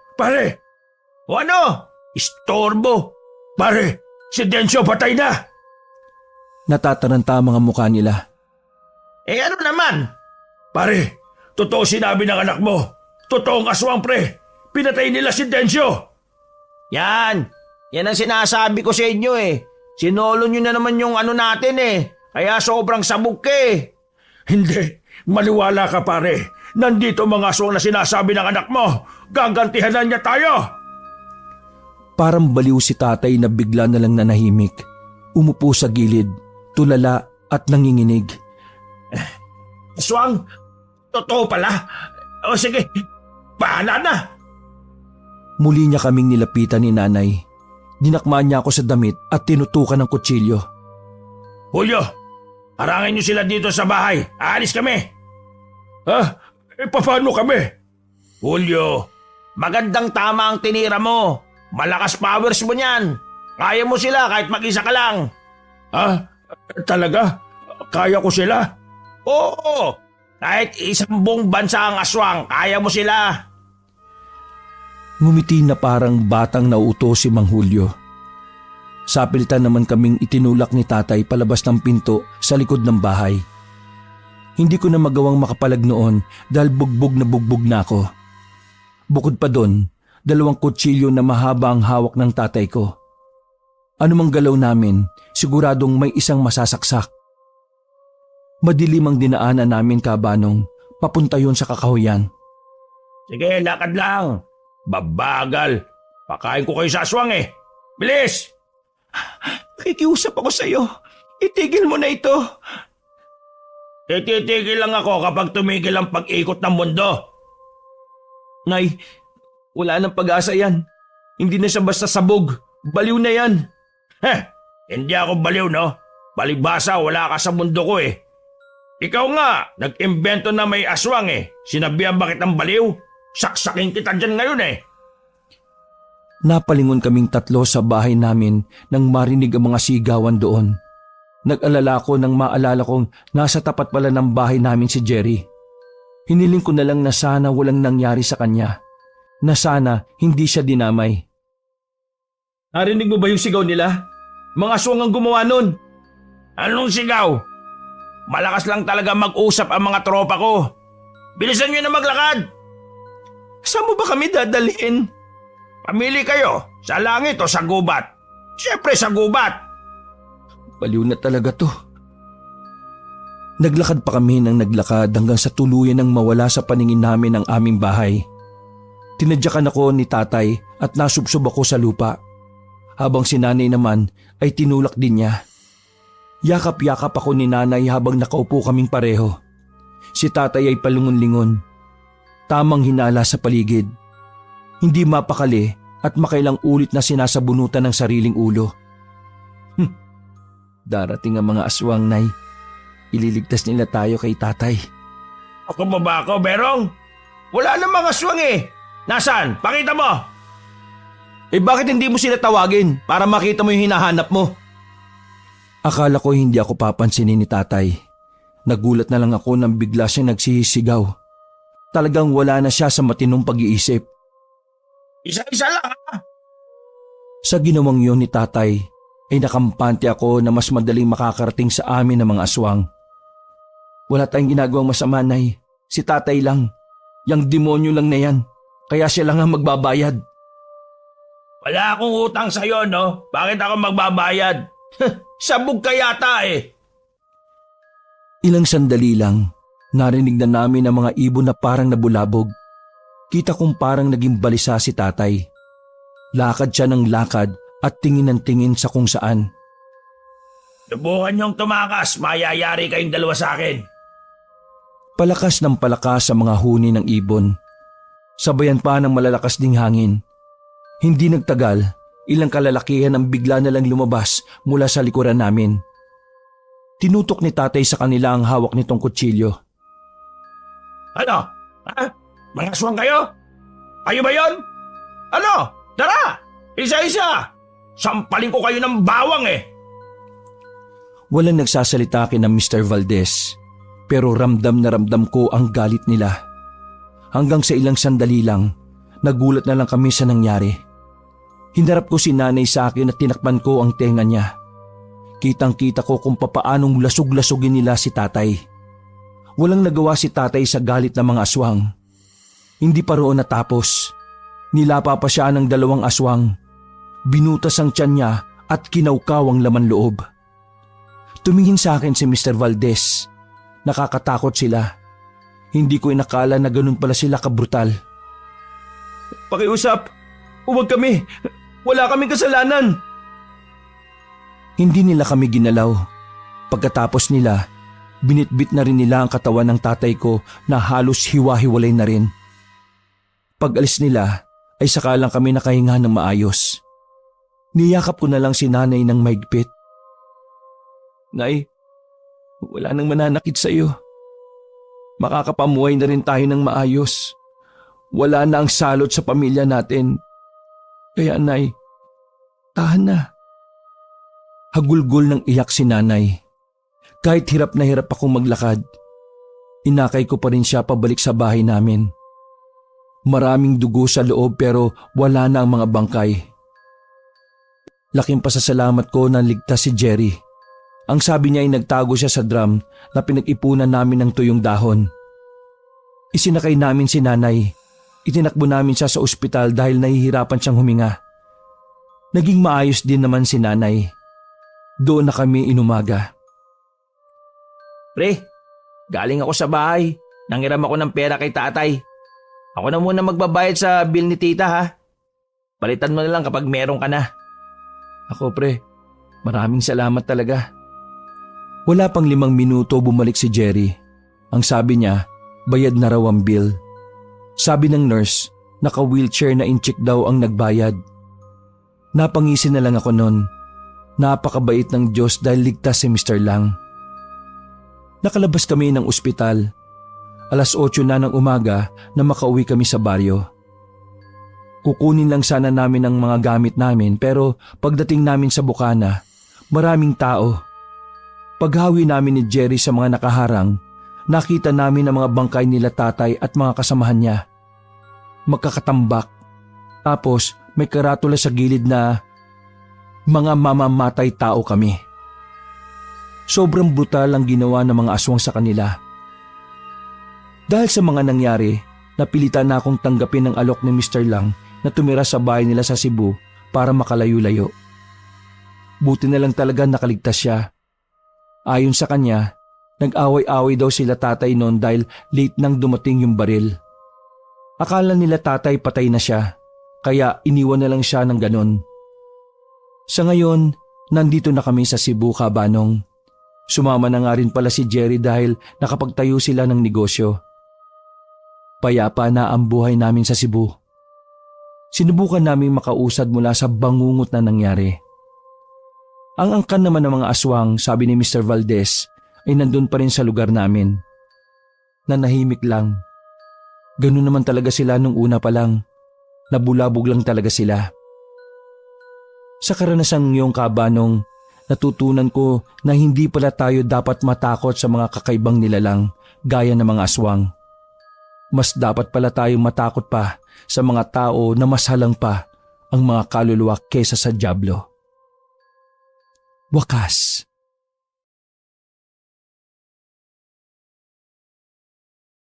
O ano? Istorbo. Pare, si Densyo patay na. Natataranta ang mga mukha nila. Eh ano naman? Pare, totoo sinabi ng anak mo. Totoong aswang, pre. Pinatay nila si Densyo. Yan ang sinasabi ko sa inyo eh. Sinolo nyo na naman yung ano natin eh. Kaya sobrang sabog ka eh. Hindi, maniwala ka pare. Nandito mga aswang na sinasabi ng anak mo. Gagantihan na niya tayo. Parang baliw si tatay na bigla na lang nanahimik. Umupo sa gilid, tulala at nanginginig. Aswang, totoo pala. O sige, bahala na. Muli niya kaming nilapitan ni nanay. Dinakmaan niya ako sa damit at tinutukan ng kutsilyo. Julio, harangin niyo sila dito sa bahay. Aalis kami. Ha? Paano kami? Julio, magandang tama ang tinira mo. Malakas powers mo niyan. Kaya mo sila kahit mag-isa ka lang. Ha? Talaga? Kaya ko sila? Oo, kahit isang buong bansa ang aswang, kaya mo sila. Ngumiti na parang batang nauuto si Mang Julio. Sapilitan naman kaming itinulak ni tatay palabas ng pinto sa likod ng bahay. Hindi ko na magawang makapalag noon dahil bugbog na ako. Bukod pa doon, 2 kutsilyo na mahaba ang hawak ng tatay ko. Anumang galaw namin, siguradong may isang masasaksak. Madilim ang dinaanan namin kabanong, papunta yon sa kakahuyan. Sige, lakad lang. Babagal. Pakain ko kayo sa aswang eh. Bilis! Nakikiusap ako sa'yo. Itigil mo na ito. Titigil lang ako kapag tumigil ang pag-ikot ng mundo. Nay, Wala nang pag-asa yan. Hindi na siya basta sabog. Baliw na yan. Hindi ako baliw, no? Balibasa, wala ka sa mundo ko eh. Ikaw nga, nag-imbento na may aswang eh. Sinabihan ba kitang baliw? Saksakin kita dyan ngayon eh. Napalingon kaming tatlo sa bahay namin nang marinig ang mga sigawan doon. Nag-alala ko nang maalala kong nasa tapat pala ng bahay namin si Jerry. Hiniling ko na lang na sana walang nangyari sa kanya. Na sana hindi siya dinamay. Narinig mo ba yung sigaw nila? Mga aswang ang gumawa nun. Anong sigaw? Malakas lang talaga mag-usap ang mga tropa ko. Bilisan nyo na maglakad. Saan mo ba kami dadalhin? Pamili kayo, sa langit o sa gubat. Siyempre sa gubat. Baliw na talaga to. Naglakad pa kami ng naglakad hanggang sa tuluyan ng mawala sa paningin namin ang aming bahay. Tinadyakan ako ni tatay at nasubsob ako sa lupa. Habang si nanay naman ay tinulak din niya. Yakap-yakap ako ni nanay habang nakaupo kaming pareho. Si tatay ay palungon-lingon. Tamang hinala sa paligid. Hindi mapakali at makailang ulit na sinasabunutan ng sariling ulo. Darating ang mga aswang, Nay. Ililigtas nila tayo kay tatay. Ako ba ako, Berong? Wala namang aswang eh. Nasaan? Pakita mo. Bakit hindi mo sila tawagin para makita mo yung hinahanap mo? Akala ko hindi ako papansinin ni tatay. Nagulat na lang ako nang bigla siya nagsisigaw. Talagang wala na siya sa matinong pag-iisip. Isa-isa lang ha. Sa ginawang yun ni tatay ay nakampante ako na mas madaling makakarating sa amin ng mga aswang. Wala tayong ginagawang masama, Nay. Si tatay lang. Yang demonyo lang na yan. Kaya siya lang ang magbabayad. Wala akong utang sa'yo, no? Bakit ako magbabayad? Sabog ka yata eh. Ilang sandali lang, narinig na namin ang mga ibon na parang nabulabog. Kita kong parang naging balisa si tatay. Lakad siya ng lakad at tingin ng tingin sa kung saan. Subukan niyong tumakas, mayayari kayong dalawa sa akin. Palakas ng palakas sa mga huni ng ibon. Sabayan pa ng malalakas ding hangin. Hindi nagtagal, ilang kalalakihan ang bigla na lang lumabas mula sa likuran namin. Tinutok ni tatay sa kanila ang hawak nitong kutsilyo. Ano? Ha? Mga aswang kayo? Kayo ba yon? Ano? Tara! Isa-isa! Sampalin ko kayo ng bawang eh! Walang nagsasalita kina Mr. Valdez, pero ramdam na ramdam ko ang galit nila. Hanggang sa ilang sandali lang, nagulat na lang kami sa nangyari. Hinarap ko si nanay sa akin at tinakpan ko ang tenga niya. Kitang-kita ko kung papaanong lasog-lasogin nila si tatay. Walang nagawa si tatay sa galit ng mga aswang. Hindi pa roon natapos. Nilapa pa siya ng 2 aswang. Binutas ang tiyan niya at kinaukaw ang laman loob. Tumingin sa akin si Mr. Valdez. Nakakatakot sila. Hindi ko inakala na ganun pala sila kabrutal. Pakiusap! Huwag kami! Wala kaming kasalanan! Hindi nila kami ginalaw. Pagkatapos nila, binitbit na rin nila ang katawan ng tatay ko na halos hiwa-hiwalay na rin. Pag-alis nila ay saka lang kami nakahinga ng maayos. Niyakap ko na lang si nanay ng mahigpit. Nay, wala nang mananakit sa iyo. Makakapamuhay na rin tayo ng maayos. Wala na ang salot sa pamilya natin. Kaya Nay, tahan na. Hagulgol ng iyak si nanay. Kahit hirap na hirap akong maglakad, inakay ko pa rin siya pabalik sa bahay namin. Maraming dugo sa loob pero wala na ang mga bangkay. Laking pasasalamat ko na ligtas si Jerry. Ang sabi niya ay nagtago siya sa drum na pinag-ipunan namin ng tuyong dahon. Isinakay namin si nanay. Itinakbo namin siya sa ospital dahil nahihirapan siyang huminga. Naging maayos din naman si nanay. Doon na kami inumaga. Pre, galing ako sa bahay. Nangiram ako ng pera kay tatay. Ako na muna magbabayad sa bill ni tita ha. Palitan mo na lang kapag meron ka na. Ako pre, maraming salamat talaga. Wala pang 5 minuto bumalik si Jerry. Ang sabi niya, bayad na raw ang bill. Sabi ng nurse, Naka-wheelchair na inchik daw ang nagbayad. Napangisi na lang ako noon. Napakabait ng Diyos dahil ligtas si Mr. Lang. Nakalabas kami ng ospital. 8:00 na ng umaga na makauwi kami sa baryo. Kukunin lang sana namin ang mga gamit namin pero pagdating namin sa bukana, maraming tao. Paghawi namin ni Jerry sa mga nakaharang, nakita namin ang mga bangkay nila tatay at mga kasamahan niya. Magkakatambak. Tapos may karatula sa gilid na mga mamamatay tao kami. Sobrang brutal ang ginawa ng mga aswang sa kanila. Dahil sa mga nangyari, napilitan na akong tanggapin ang alok ni Mr. Lang na tumira sa bahay nila sa Cebu para makalayo-layo. Buti na lang talaga nakaligtas siya. Ayon sa kanya, nag-away-away daw sila tatay noon dahil late nang dumating yung baril. Akala nila tatay patay na siya, kaya iniwan na lang siya ng ganon. Sa ngayon, nandito na kami sa Cebu, Kabanong. Sumama na nga rin pala si Jerry dahil nakapagtayo sila ng negosyo. Payapa na ang buhay namin sa Cebu. Sinubukan namin makausad mula sa bangungot na nangyari. Ang angkan naman ng mga aswang, sabi ni Mr. Valdez, ay nandun pa rin sa lugar namin. Nanahimik lang. Ganun naman talaga sila nung una pa lang. Nabulabog lang talaga sila. Sa karanasang iyong, Kabanong, natutunan ko na hindi pala tayo dapat matakot sa mga kakaibang nilalang gaya ng mga aswang. Mas dapat pala tayong matakot pa sa mga tao na mas halang pa ang mga kaluluwa kesa sa dyablo. Wakas.